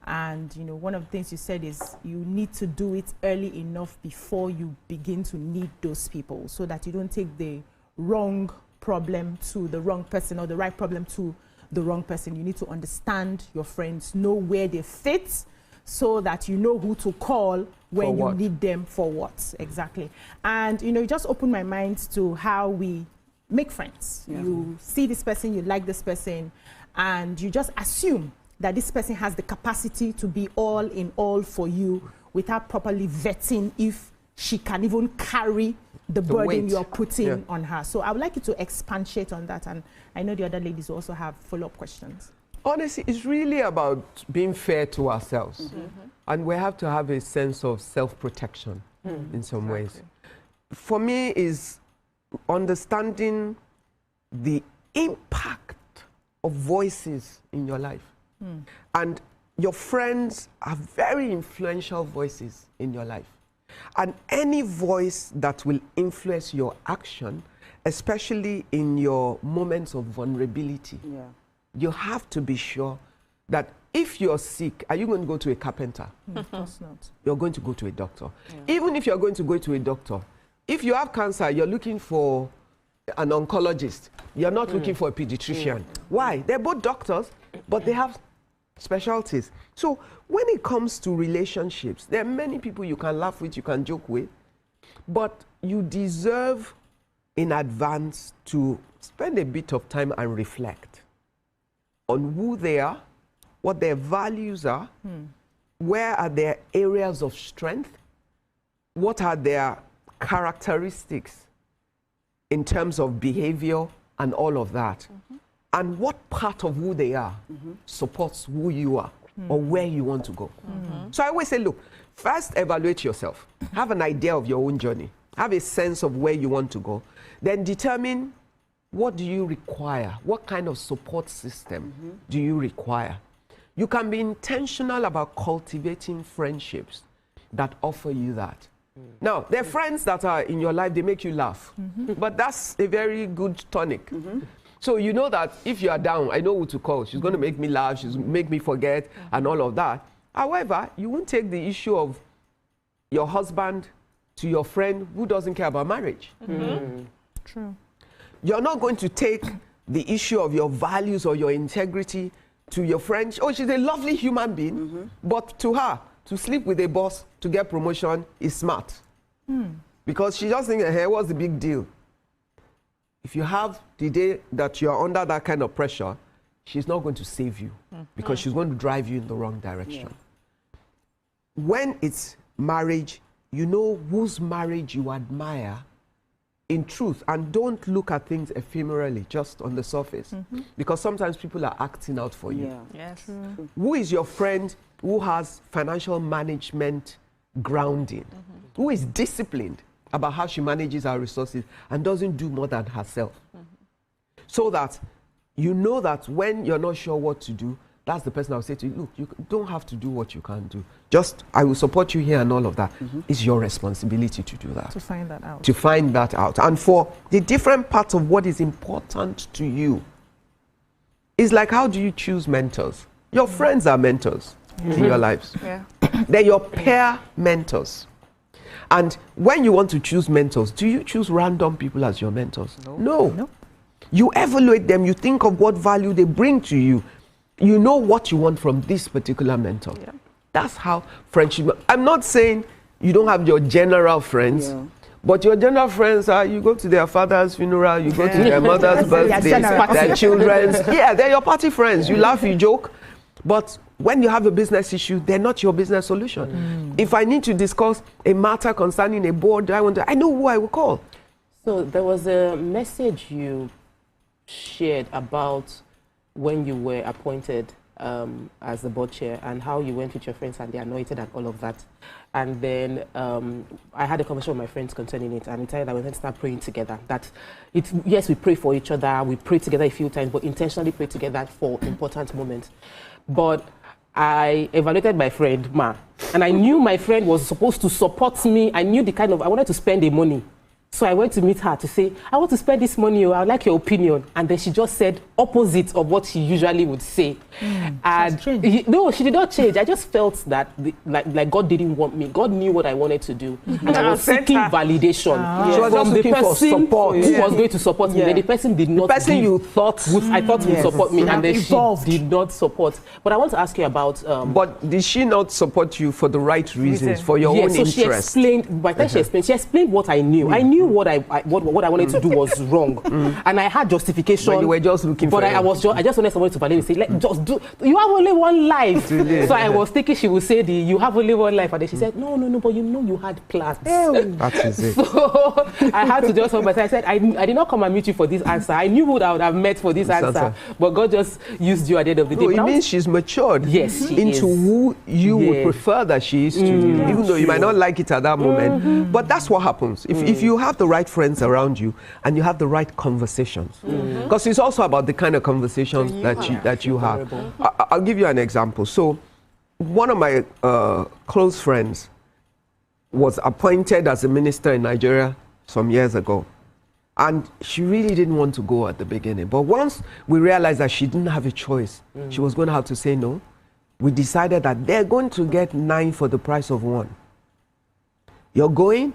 And, one of the things you said is you need to do it early enough before you begin to need those people so that you don't take the wrong problem to the wrong person or the right problem to the wrong person. You need to understand your friends, know where they fit so that you know who to call when you need them for what. Exactly. And, it just opened my mind to how we make friends. Yeah. You see this person, you like this person, and you just assume that this person has the capacity to be all in all for you without properly vetting if she can even carry the burden weight you're putting on her. So I would like you to expatiate on that, and I know the other ladies also have follow-up questions. Honestly, it's really about being fair to ourselves. And we have to have a sense of self-protection in some ways. For me, is understanding the impact of voices in your life. And your friends are very influential voices in your life. And any voice that will influence your action, especially in your moments of vulnerability, you have to be sure that if you're sick, are you going to go to a carpenter? Of course not. You're going to go to a doctor. Even if you're going to go to a doctor, if you have cancer, you're looking for an oncologist. You're not looking for a pediatrician. Why? They're both doctors, but they have specialties. So when it comes to relationships, there are many people you can laugh with, you can joke with, but you deserve in advance to spend a bit of time and reflect on who they are, what their values are, where are their areas of strength, what are their characteristics in terms of behavior and all of that. And what part of who they are supports who you are or where you want to go. So I always say, look, first evaluate yourself. Have an idea of your own journey. Have a sense of where you want to go. Then determine what do you require? What kind of support system do you require? You can be intentional about cultivating friendships that offer you that. Now, there are friends that are in your life, they make you laugh. But that's a very good tonic. So you know that if you are down, I know who to call. She's going to make me laugh, she's going to make me forget, and all of that. However, you won't take the issue of your husband to your friend who doesn't care about marriage. True. You're not going to take the issue of your values or your integrity to your friend. Oh, she's a lovely human being, but to her, to sleep with a boss to get promotion is smart. Because she just thinks, hey, what's the big deal? If you have the day that you're under that kind of pressure, she's not going to save you because she's going to drive you in the wrong direction. When it's marriage, you know whose marriage you admire in truth, and don't look at things ephemerally, just on the surface, because sometimes people are acting out for you. Yes. Who is your friend who has financial management grounding, who is disciplined about how she manages her resources and doesn't do more than herself? So that you know that when you're not sure what to do, that's the person I'll say to you, look, you don't have to do what you can't do. Just, I will support you here and all of that. It's your responsibility to do that. To find that out. To find that out. And for the different parts of what is important to you, it's like, how do you choose mentors? Your friends are mentors in your lives. They're your peer mentors. And when you want to choose mentors, do you choose random people as your mentors? No. You evaluate them, you think of what value they bring to you. You know what you want from this particular mentor. That's how friendship. I'm not saying you don't have your general friends, but your general friends are, you go to their father's funeral, you go to their mother's birthday, their children's. They're your party friends. You laugh, you joke. But when you have a business issue, they're not your business solution. If I need to discuss a matter concerning a board, I know who I will call. So there was a message you shared about when you were appointed as the board chair, and how you went with your friends and they anointed and all of that. And then I had a conversation with my friends concerning it, and we decided that we went to start praying together. That yes, we pray for each other, we pray together a few times, but intentionally pray together for important moments. But I evaluated my friend, Ma, and I knew my friend was supposed to support me. I knew I wanted to spend the money. So I went to meet her to say, I want to spend this money, I would like your opinion. And then she just said opposite of what she usually would say. And no, she did not change. I just felt that like God didn't want me. God knew what I wanted to do. And I was seeking validation from the person who was going to support me. And the person did not. The person you thought I thought would support me, and then she did not support. But I want to ask you about. But did she not support you for the right reasons, for your own interest? She explained. By the time she explained what I knew. I knew what I wanted to do was wrong, and I had justification. But you were just looking for. But I just wanted someone to validate and say, just do. You have only one life. So I was thinking she would say you have only one life, and then she said, no, but you had plans. That is it. So I had to just hold myself. I said, I did not come and meet you for this answer. I knew who I would have met for this answer, but God just used you at the end of the day. It means she's matured. Yes, she into is. Who you would prefer that she is to you, even though you might not like it at that moment. But that's what happens if you have the right friends around you and you have the right conversations, because it's also about the kind of conversations that you have. I'll give you an example. So one of my close friends was appointed as a minister in Nigeria some years ago, and she really didn't want to go at the beginning, but once we realized that she didn't have a choice, she was going to have to say no, we decided that they're going to get 9 for the price of 1. You're going,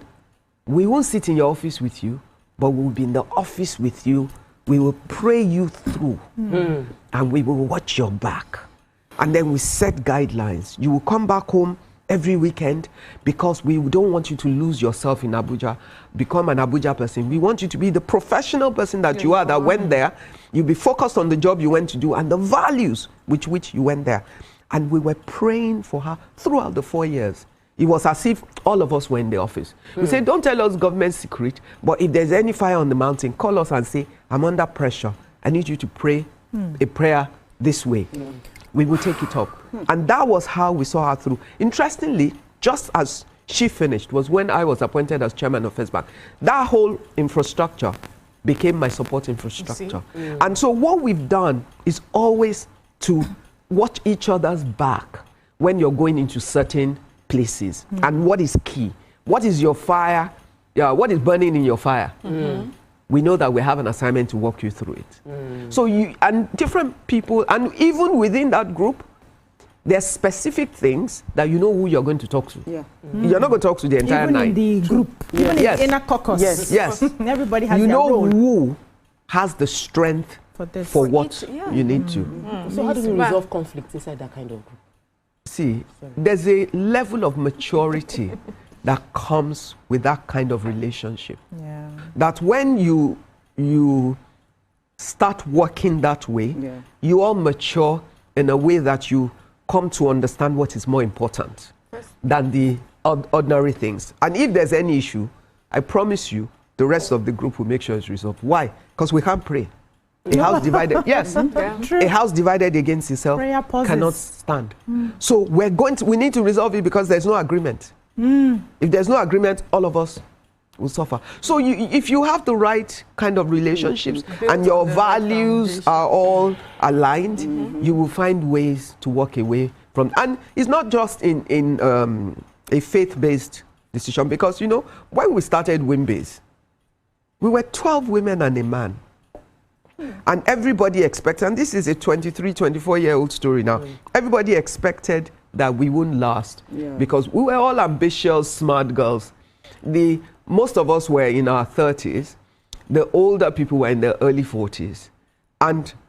we won't sit in your office with you, but we'll be in the office with you. We will pray you through, and we will watch your back. And then we set guidelines. You will come back home every weekend, because we don't want you to lose yourself in Abuja, become an Abuja person. We want you to be the professional person that you are, that went there. You'll be focused on the job you went to do and the values with which you went there. And we were praying for her throughout the 4 years. It was as if all of us were in the office. We said, don't tell us government secret, but if there's any fire on the mountain, call us and say, I'm under pressure. I need you to pray a prayer this way. We will take it up. And that was how we saw her through. Interestingly, just as she finished was when I was appointed as chairman of First Bank. That whole infrastructure became my support infrastructure. And so what we've done is always to watch each other's back when you're going into certain places. And what is key? What is your fire? What is burning in your fire? We know that we have an assignment to walk you through it. So and different people, and even within that group, there's specific things that you know who you're going to talk to. You're not going to talk to the entire night. Even in the group, even in the inner caucus. Yes. Everybody has their know role. Who has the strength for what you need to. So how do we resolve conflict inside that kind of group? See, there's a level of maturity that comes with that kind of relationship. That when you start working that way, you all mature in a way that you come to understand what is more important than the ordinary things. And if there's any issue, I promise you, the rest of the group will make sure it's resolved. Why? Because we can't pray. A house divided, a house divided against itself cannot stand. So we need to resolve it, because there's no agreement. If there's no agreement, all of us will suffer. So if you have the right kind of relationships and your values are all aligned, you will find ways to walk away from. And it's not just in a faith-based decision, because, when we started Wimbase, we were 12 women and a man. And everybody expected, and this is a 23, 24-year-old story now, everybody expected that we wouldn't last, because we were all ambitious, smart girls. Most of us were in our 30s. The older people were in their early 40s.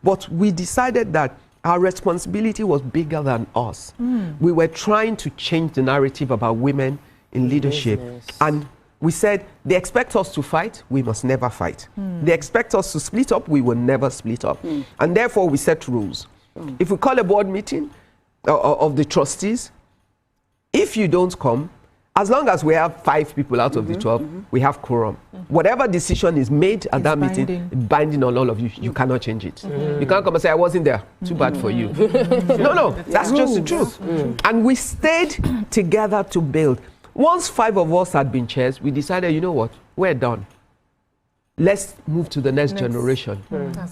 But we decided that our responsibility was bigger than us. We were trying to change the narrative about women in leadership. And we said, they expect us to fight, we must never fight. They expect us to split up, we will never split up. And therefore, we set rules. If we call a board meeting of the trustees, if you don't come As long as we have 5 people out of the 12, we have quorum. Whatever decision is made at that meeting, binding on all of you, you cannot change it. You can't come and say, I wasn't there. Too bad for you. No, that's just the truth. And we stayed together to build. Once 5 of us had been chairs, we decided, you know what, we're done. Let's move to the next generation.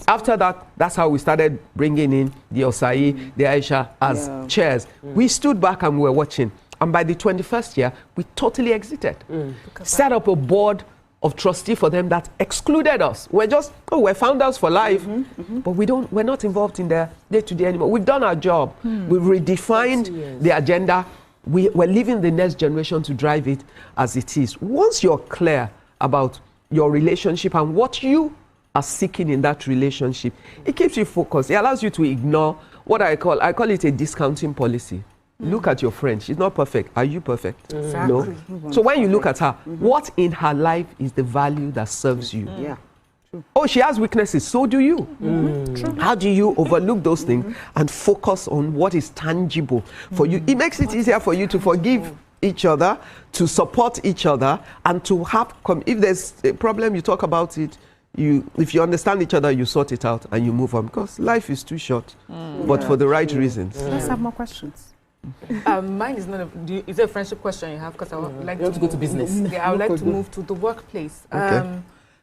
After that, that's how we started bringing in the Osai, the Aisha as chairs. We stood back and we were watching. And by the 21st year, we totally exited. Set up a board of trustee for them that excluded us. We're just, we're founders for life, but we're not involved in their day-to-day anymore. We've done our job. We've redefined the agenda. We're leaving the next generation to drive it as it is. Once you're clear about your relationship and what you are seeking in that relationship, it keeps you focused. It allows you to ignore what I call it a discounting policy. Look at your friend. She's not perfect. Are you perfect? Exactly. No. So when you look at her, what in her life is the value that serves you? Oh, she has weaknesses. So do you. How do you overlook those things and focus on what is tangible for you? It makes it easier for you to forgive each other, to support each other, and to have, if there's a problem, you talk about it. If you understand each other, you sort it out and you move on, because life is too short, but for the right reasons. Let's have more questions. Mine is not is it a friendship question you have? Because I would like to go to business. I would like to move to the workplace. Okay.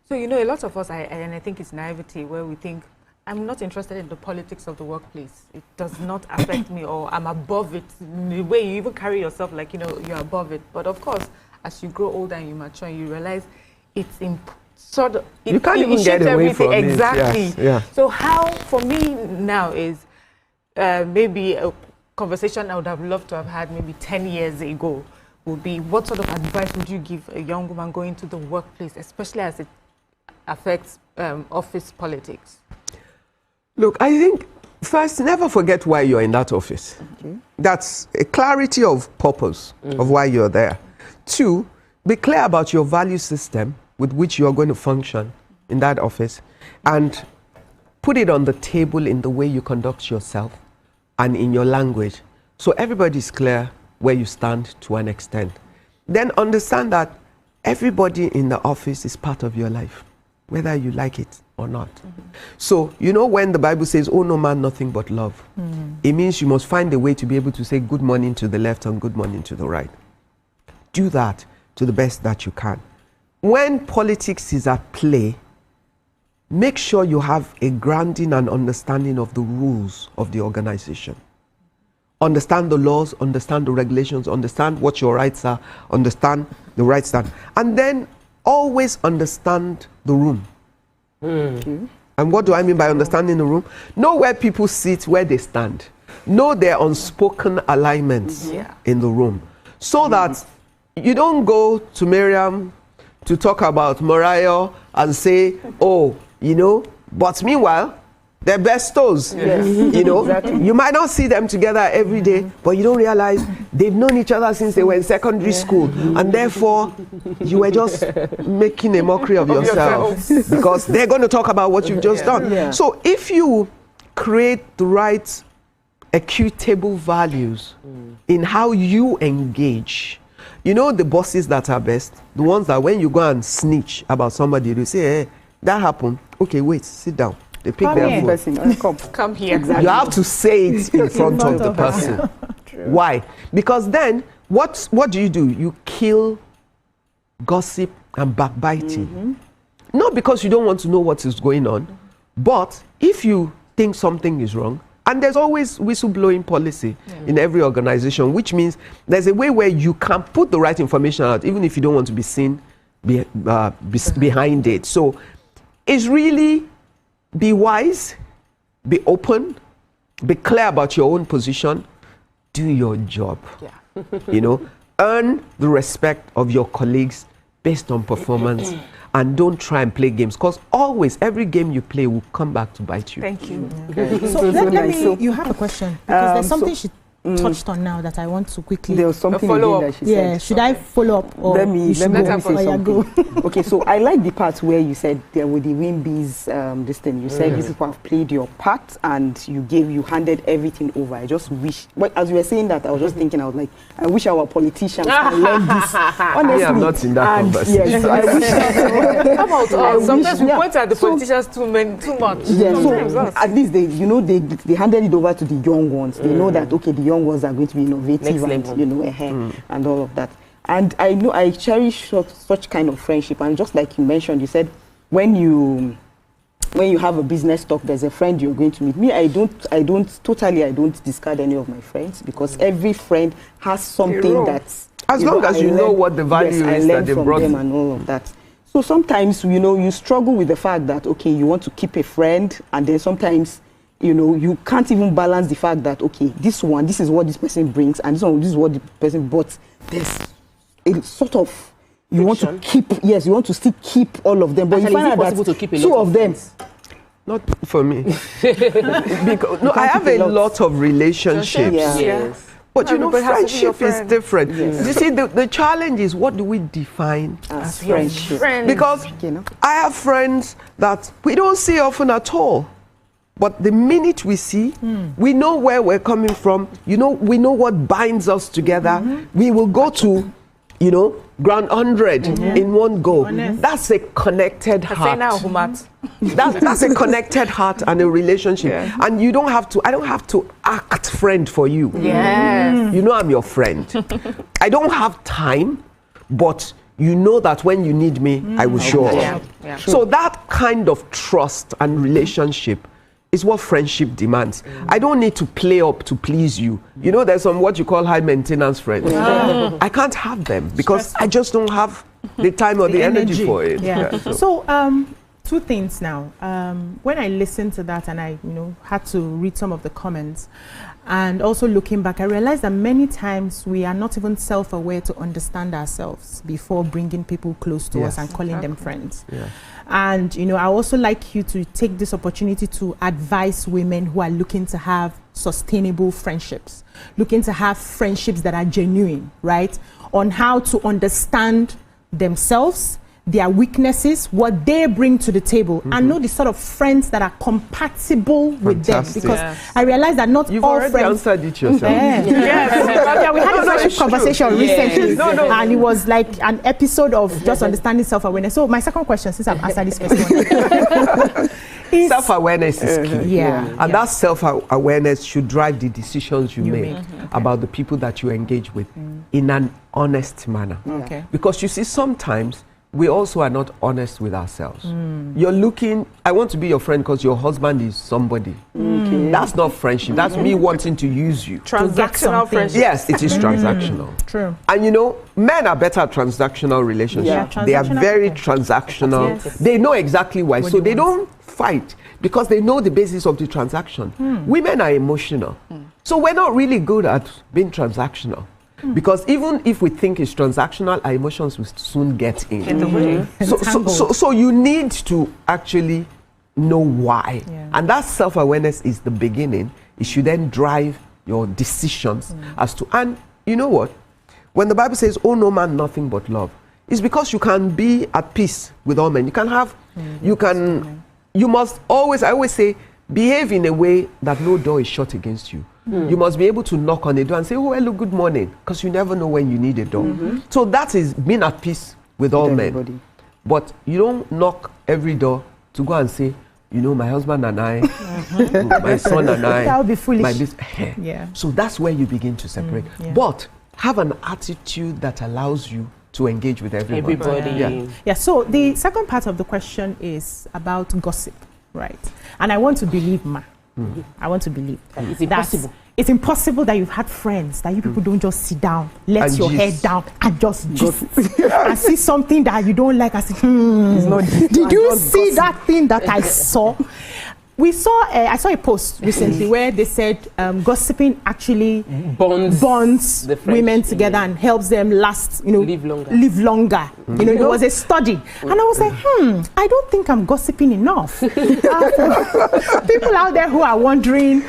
So, you know, a lot of us, and I think it's naivety, where we think, I'm not interested in the politics of the workplace. It does not affect me, or I'm above it. The way you even carry yourself, like, you know, you're above it. But of course, as you grow older and you mature, you realize it's you can't even get away from it. Exactly. Yes. So how, for me now, is maybe a conversation I would have loved to have had maybe 10 years ago would be, what sort of advice would you give a young woman going to the workplace, especially as it affects office politics? Look, I think, first, never forget why you're in that office. That's a clarity of purpose of why you're there. 2, be clear about your value system with which you're going to function in that office, and put it on the table in the way you conduct yourself and in your language, so everybody's clear where you stand to an extent. Then understand that everybody in the office is part of your life, whether you like it or not. So, you know, when the Bible says, oh, no man, nothing but love, it means you must find a way to be able to say good morning to the left and good morning to the right. Do that to the best that you can. When politics is at play, make sure you have a grounding and understanding of the rules of the organization. Understand the laws, understand the regulations, understand what your rights are, understand the right stand. And then always understand the room. And what do I mean by understanding the room? Know where people sit, where they stand. Know their unspoken alignments in the room. So that you don't go to Miriam to talk about Mariah and say, oh, you know, but meanwhile, they're bestos. You know, you might not see them together every day, but you don't realize they've known each other since they were in secondary school, and therefore you were just making a mockery of yourself because they're going to talk about what you've just done. So if you create the right equitable values in how you engage, you know, the bosses that are best, the ones that when you go and snitch about somebody, they say, hey, that happened. Okay, wait, sit down. They pick their phone. Come here. You have to say it in front of the person. Why? Because then, what do? You kill gossip and backbiting. Not because you don't want to know what is going on, but if you think something is wrong, and there's always whistleblowing policy in every organization, which means there's a way where you can put the right information out, even if you don't want to be seen behind it. So it's really be wise, be open, be clear about your own position, do your job. You know, earn the respect of your colleagues based on performance. And don't try and play games, because always, every game you play will come back to bite you. Thank you. So let me, you have a question, because there's something touched on now that I want to quickly. There was something again that she said. Should I follow up? Or let me say something. Go. Okay, so I like the part where you said there were the Wimbies, this thing. You said these people have played your part and you handed everything over. I just wish, as you were saying that, I was just thinking, I was like, I wish our politicians can learn this. Honestly. I'm not in that conversation. Yes, I wish. How about us? Sometimes we point at the politicians too much. Yeah, so at least they handed it over to the young ones. They know that, okay, the young ones are going to be innovative and, and all of that. And I know I cherish such kind of friendship. And just like you mentioned, you said when you have a business talk, there's a friend you're going to meet. Me, I don't discard any of my friends, because every friend has something that's... As long as you know what the value is that they brought them and all of that. So sometimes, you struggle with the fact that, okay, you want to keep a friend, and then sometimes, you can't even balance the fact that, okay, this is what this person brings, and this is what the person brought. There's a sort of... You want to still keep all of them, but you find out that two of them... Not for me. Because, I have a lot of relationships. Yes. But friendship is different. Yes. You see, the challenge is, what do we define as friendship? Because I have friends that we don't see often at all. But the minute we see, we know where we're coming from. We know what binds us together. We will go to, ground 100 in one go. That's a connected heart. That's a connected heart and a relationship. And I don't have to act friend for you. Yes. I'm your friend. I don't have time, but you know that when you need me, I will show up. Yeah. So that kind of trust and relationship is what friendship demands. I don't need to play up to please you. There's some what you call high maintenance friends. I can't have them because I just don't have the time or the energy for it. So two things now. When I listened to that and I had to read some of the comments, and also looking back, I realized that many times we are not even self-aware to understand ourselves before bringing people close to us and calling them friends. And I also like you to take this opportunity to advise women who are looking to have sustainable friendships, looking to have friendships that are genuine, right? On how to understand themselves, their weaknesses, what they bring to the table, and know the sort of friends that are compatible with them. Because I realize that not all friends... You've already answered it yourself. We had a friendship conversation recently, and it was like an episode of just understanding self-awareness. So my second question, since I've answered this question, is... Self-awareness is key. And that self-awareness should drive the decisions you make about the people that you engage with in an honest manner. Because you see, sometimes we also are not honest with ourselves. You're looking, I want to be your friend because your husband is somebody. That's not friendship. That's me wanting to use you. Transactional friendship. Yes, it is transactional. True. And men are better at transactional relationships. They are very transactional. They know exactly why. So they don't fight because they know the basis of the transaction. Women are emotional. So we're not really good at being transactional. Because even if we think it's transactional, our emotions will soon get in the way. So you need to actually know why. And that self-awareness is the beginning. It should then drive your decisions as to, and you know what? When the Bible says, "Oh, no man, nothing but love," it's because you can be at peace with all men. You can have, you must always, I always say, behave in a way that no door is shut against you. You must be able to knock on the door and say, "Oh, hello, good morning," because you never know when you need a door. So that is being at peace with all men. But you don't knock every door to go and say, my husband and I, my son and I. That would be foolish. So that's where you begin to separate. But have an attitude that allows you to engage with everybody. So the second part of the question is about gossip, right? And I want to believe, I want to believe that it's impossible that you've had friends that you people don't just sit down, let your head down, and just and see something that you don't like and say, did you see that thing that I saw? we saw I saw a post recently where they said gossiping actually bonds women together and helps them last, live longer. You know, it was a study, and I was like, I don't think I'm gossiping enough. People out there who are wondering,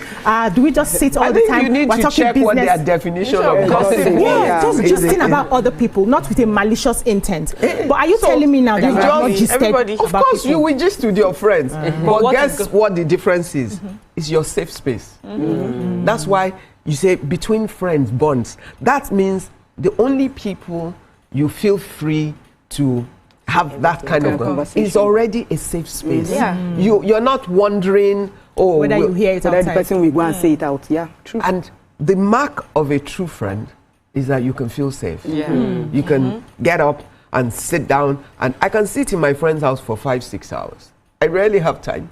do we just sit all the time? You need to check what their definition of gossiping is. Yeah, just think about other people, not with a malicious intent. But are you telling me now that you are not gisted? Of course, you will gist with your friends. But guess what the difference is? It's your safe space. That's why you say between friends, bonds. That means the only people you feel free to have that kind of conversation is already a safe space. You're not wondering, whether you hear it outside. The person will go and say it out. Yeah, true. And the mark of a true friend is that you can feel safe. You can get up and sit down, and I can sit in my friend's house for 5-6 hours. I rarely have time,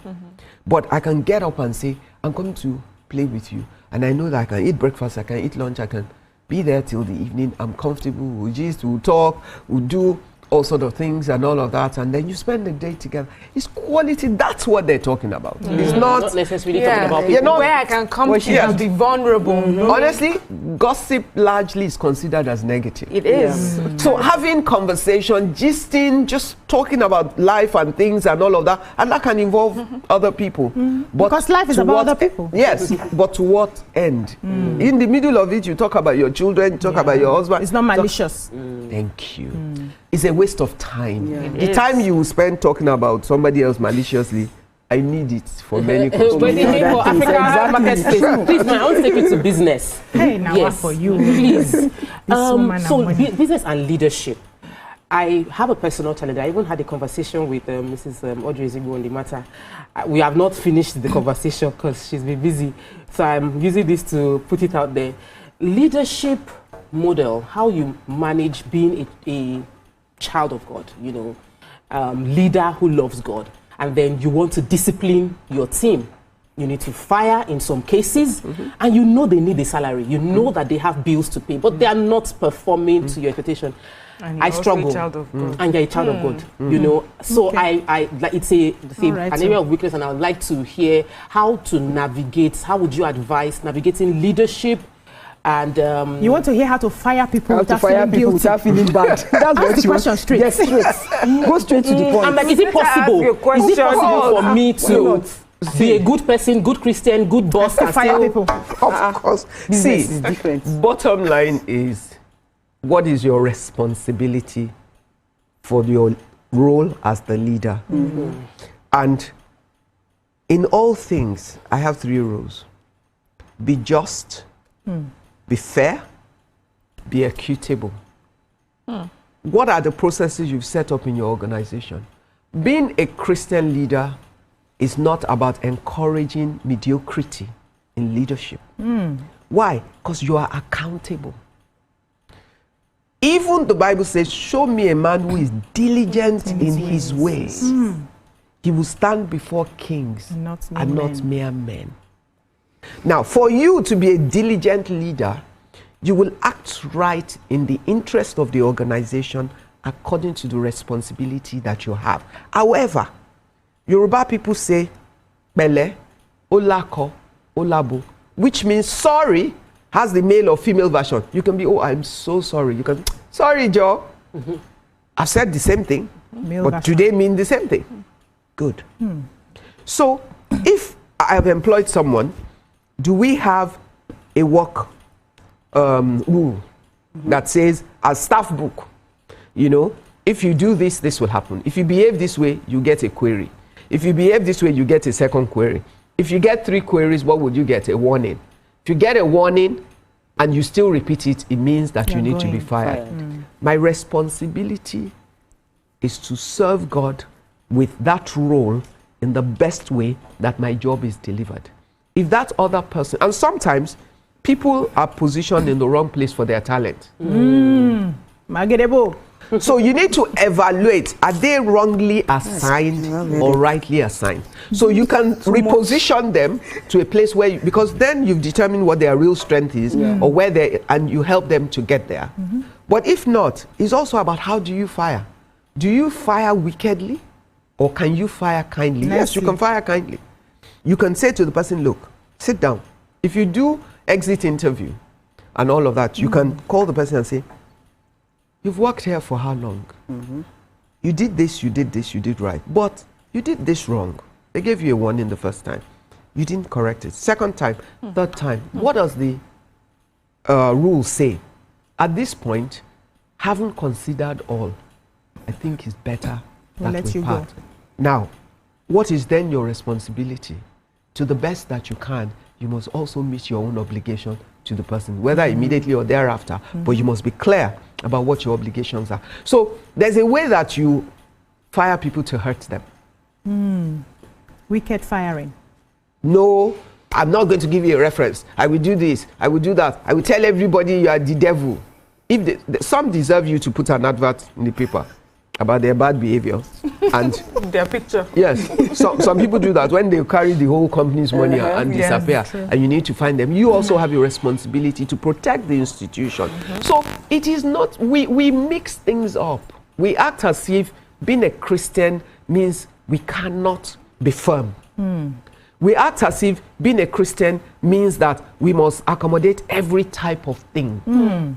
but I can get up and say, I'm coming to play with you, and I know that I can eat breakfast, I can eat lunch, I can be there till the evening. I'm comfortable, we'll gist, we'll talk, we'll do all sort of things and all of that, and then you spend the day together. It's quality. That's what they're talking about. It's not necessarily talking about people. Where I can come to and be vulnerable. Honestly, gossip largely is considered as negative. It is. So having conversation, gisting, just talking about life and things and all of that, and that can involve other people. But because life is about other people. Yes, but to what end? In the middle of it, you talk about your children, you talk about your husband. It's not malicious. Thank you. It's a waste of time. The time you will spend talking about somebody else maliciously, I need it for many customers. For Africa market space. Please, man, I want to take you to business. Hey, now for you. Please. So business and leadership. I have a personal challenge. I even had a conversation with Mrs. Audrey Zibu on the matter. We have not finished the conversation because she's been busy. So I'm using this to put it out there. Leadership model, how you manage being a child of God, leader who loves God, and then you want to discipline your team. You need to fire in some cases, and they need a salary. You know that they have bills to pay, but they are not performing to your expectation. I struggle, and you're a child of God. So it's an area of weakness, and I would like to hear how to navigate. How would you advise navigating leadership? And you want to hear how to fire people without feeling guilty, without feeling bad. That's what the question straight. Yes, straight. Go straight to the point. I'm like, is it possible? Is it possible for me to be a good person, good Christian, good boss, and fire people? Of course. Business is different. Bottom line is, what is your responsibility for your role as the leader? And in all things, I have 3 rules: be just, be fair, be equitable. What are the processes you've set up in your organization? Being a Christian leader is not about encouraging mediocrity in leadership. Why? Because you are accountable. Even the Bible says, show me a man who is diligent in his ways. He will stand before kings and not mere men. Now, for you to be a diligent leader, you will act right in the interest of the organization according to the responsibility that you have. However, Yoruba people say, Bele, Olako, Olabo, which means sorry has the male or female version. You can be, I'm so sorry. You can, sorry, Joe. I've said the same thing, but do they mean the same thing? Good. So, if I have employed someone, do we have a work rule that says, as staff book, if you do this, this will happen. If you behave this way, you get a query. If you behave this way, you get a second query. If you get 3 queries, what would you get? A warning. If you get a warning and you still repeat it, it means that you need to be fired. My responsibility is to serve God with that role in the best way that my job is delivered. If that other person, and sometimes people are positioned in the wrong place for their talent. So you need to evaluate, are they wrongly assigned or rightly assigned? So you can reposition them to a place where, because then you've determined what their real strength is or where they, and you help them to get there. But if not, it's also about how do you fire? Do you fire wickedly or can you fire kindly? Yes, you can fire kindly. you can say to the person, look, sit down. If you do exit interview and all of that, you can call the person and say, you've worked here for how long? You did this, you did right. But you did this wrong. They gave you a warning the first time. You didn't correct it. Second time, third time. What does the rule say? At this point, having considered all, I think it's better that we part. Now, what is then your responsibility? To the best that you can, you must also meet your own obligation to the person, whether immediately or thereafter, but you must be clear about what your obligations are. So there's a way that you fire people to hurt them. Wicked firing. No, I'm not going to give you a reference. I will do this, I will do that. I will tell everybody you are the devil. If some deserve you to put an advert in the paper about their bad behavior and their picture. Yes, some people do that when they carry the whole company's money and disappear, and you need to find them. You also have a responsibility to protect the institution. So it is not, we mix things up. We act as if being a Christian means we cannot be firm. We act as if being a Christian means that we must accommodate every type of thing.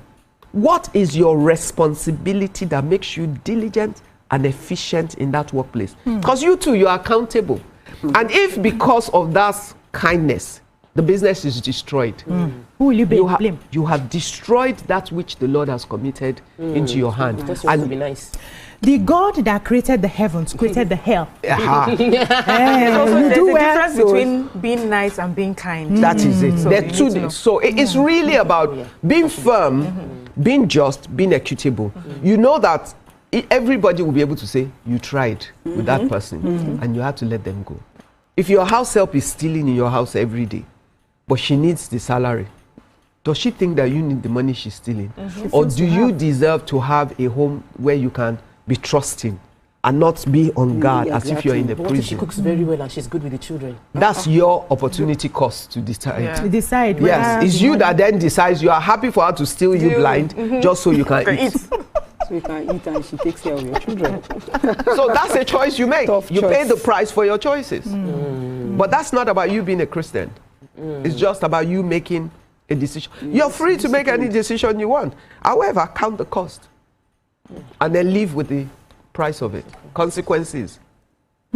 What is your responsibility that makes you diligent and efficient in that workplace? Because you too, you are accountable. And if because of that kindness, the business is destroyed, who will you blame? You have destroyed that which the Lord has committed into your hand. That's what would be nice. The God that created the heavens created the hell. There's a difference between being nice and being kind. That is it. So they're two things. So it's really about being firm, being just, being equitable. You know that everybody will be able to say, you tried with that person, and you have to let them go. If your house help is stealing in your house every day, but she needs the salary, does she think that you need the money she's stealing? Or do you deserve to have a home where you can be trusting and not be on guard as if you're in a prison? What if she cooks very well and she's good with the children? That's your opportunity cost to decide. To decide. Yes, it's you that then decides you are happy for her to steal you blind just so you can eat. So you can eat and she takes care of your children. So that's a choice you make. You pay the price for your choices. But that's not about you being a Christian. It's just about you making a decision. You're free to make any decision you want. However, count the cost. And then live with the price of it. Consequences.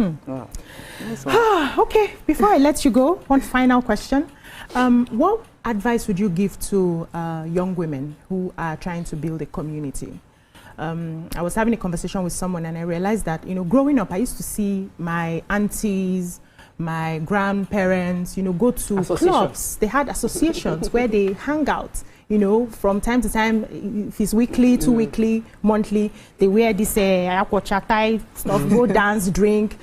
Okay, before I let you go, one final question. What advice would you give to young women who are trying to build a community? I was having a conversation with someone and I realized that, growing up, I used to see my aunties, my grandparents, go to clubs. They had associations where they hang out. From time to time, if it's weekly, 2 weekly, monthly, they wear this aquachatai stuff, go dance, drink,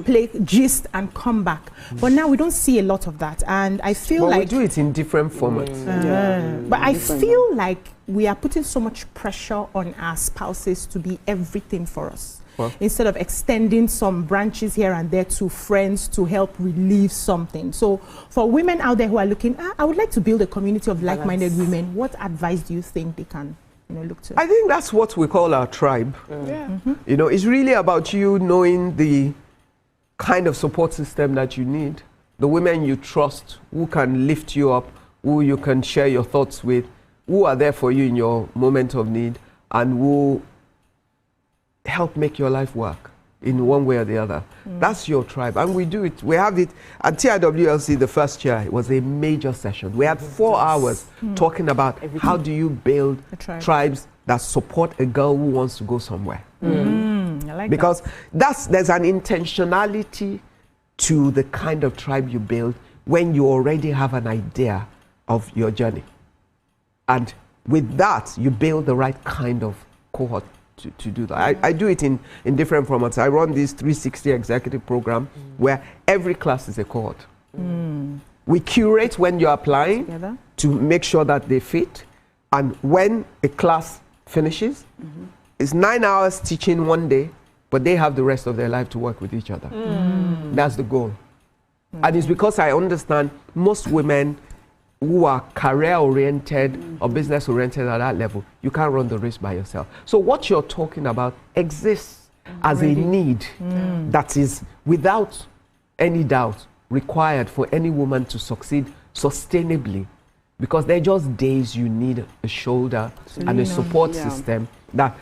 play, gist, and come back. But now we don't see a lot of that, and I feel like we do it in different formats. But I feel like we are putting so much pressure on our spouses to be everything for us. Instead of extending some branches here and there to friends to help relieve something. So for women out there who are looking, I would like to build a community of like-minded women, what advice do you think they can look to? I think that's what we call our tribe. It's really about you knowing the kind of support system that you need, the women you trust, who can lift you up, who you can share your thoughts with, who are there for you in your moment of need, and who help make your life work in one way or the other. That's your tribe, and we do it. We have it at TIWLC. The first year, it was a major session. We had 4 hours talking about how do you build tribes that support a girl who wants to go somewhere. I like because there's an intentionality to the kind of tribe you build when you already have an idea of your journey, and with that you build the right kind of cohort to do that. I do it in different formats. I run this 360 executive program where every class is a cohort. We curate when you're applying to make sure that they fit, and when a class finishes, it's 9 hours teaching one day, but they have the rest of their life to work with each other. That's the goal. And it's because I understand most women who are career-oriented or business-oriented at that level, you can't run the race by yourself. So what you're talking about exists as a need that is, without any doubt, required for any woman to succeed sustainably, because they're just days you need a shoulder and a support system. That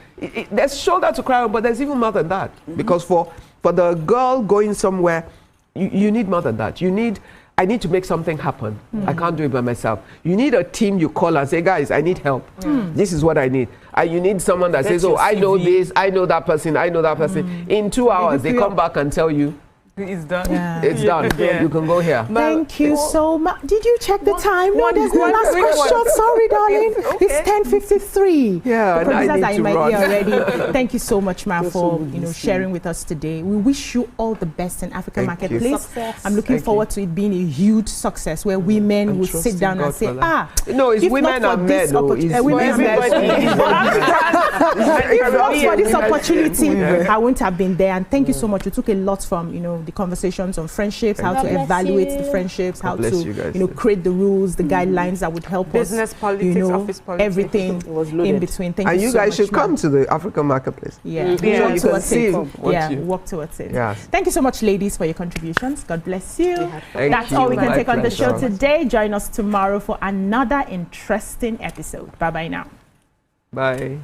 there's shoulder to cry on, but there's even more than that. Because for the girl going somewhere, you need more than that. I need to make something happen. I can't do it by myself. You need a team you call and say, guys, I need help. This is what I need. And you need someone that says, oh, I know this, I know that person, I know that person. In 2 hours, they come back and tell you, it's done. It's done. You can go here. Thank you so much. Did you check the time? No, there's no last question. Sorry, darling. It's 10:53. Yeah, the producers are in my run. ear already. Thank you so much, Ma, for sharing with us today. We wish you all the best in African Marketplace. I'm looking forward to it being a huge success where women will sit down and say, no, it's women and men. If not for this opportunity, I wouldn't have been there. And thank you so much. You took a lot from the conversations on friendships, how to evaluate the friendships, how to create the rules, the guidelines that would help business us, politics, office politics, everything in between. Thank you so much. And you guys should come to the African Marketplace. Yeah, you can see work towards it. Yes. Thank you so much, ladies, for your contributions. God bless you. That's all we can take on the show today. Join us tomorrow for another interesting episode. Bye bye now. Bye.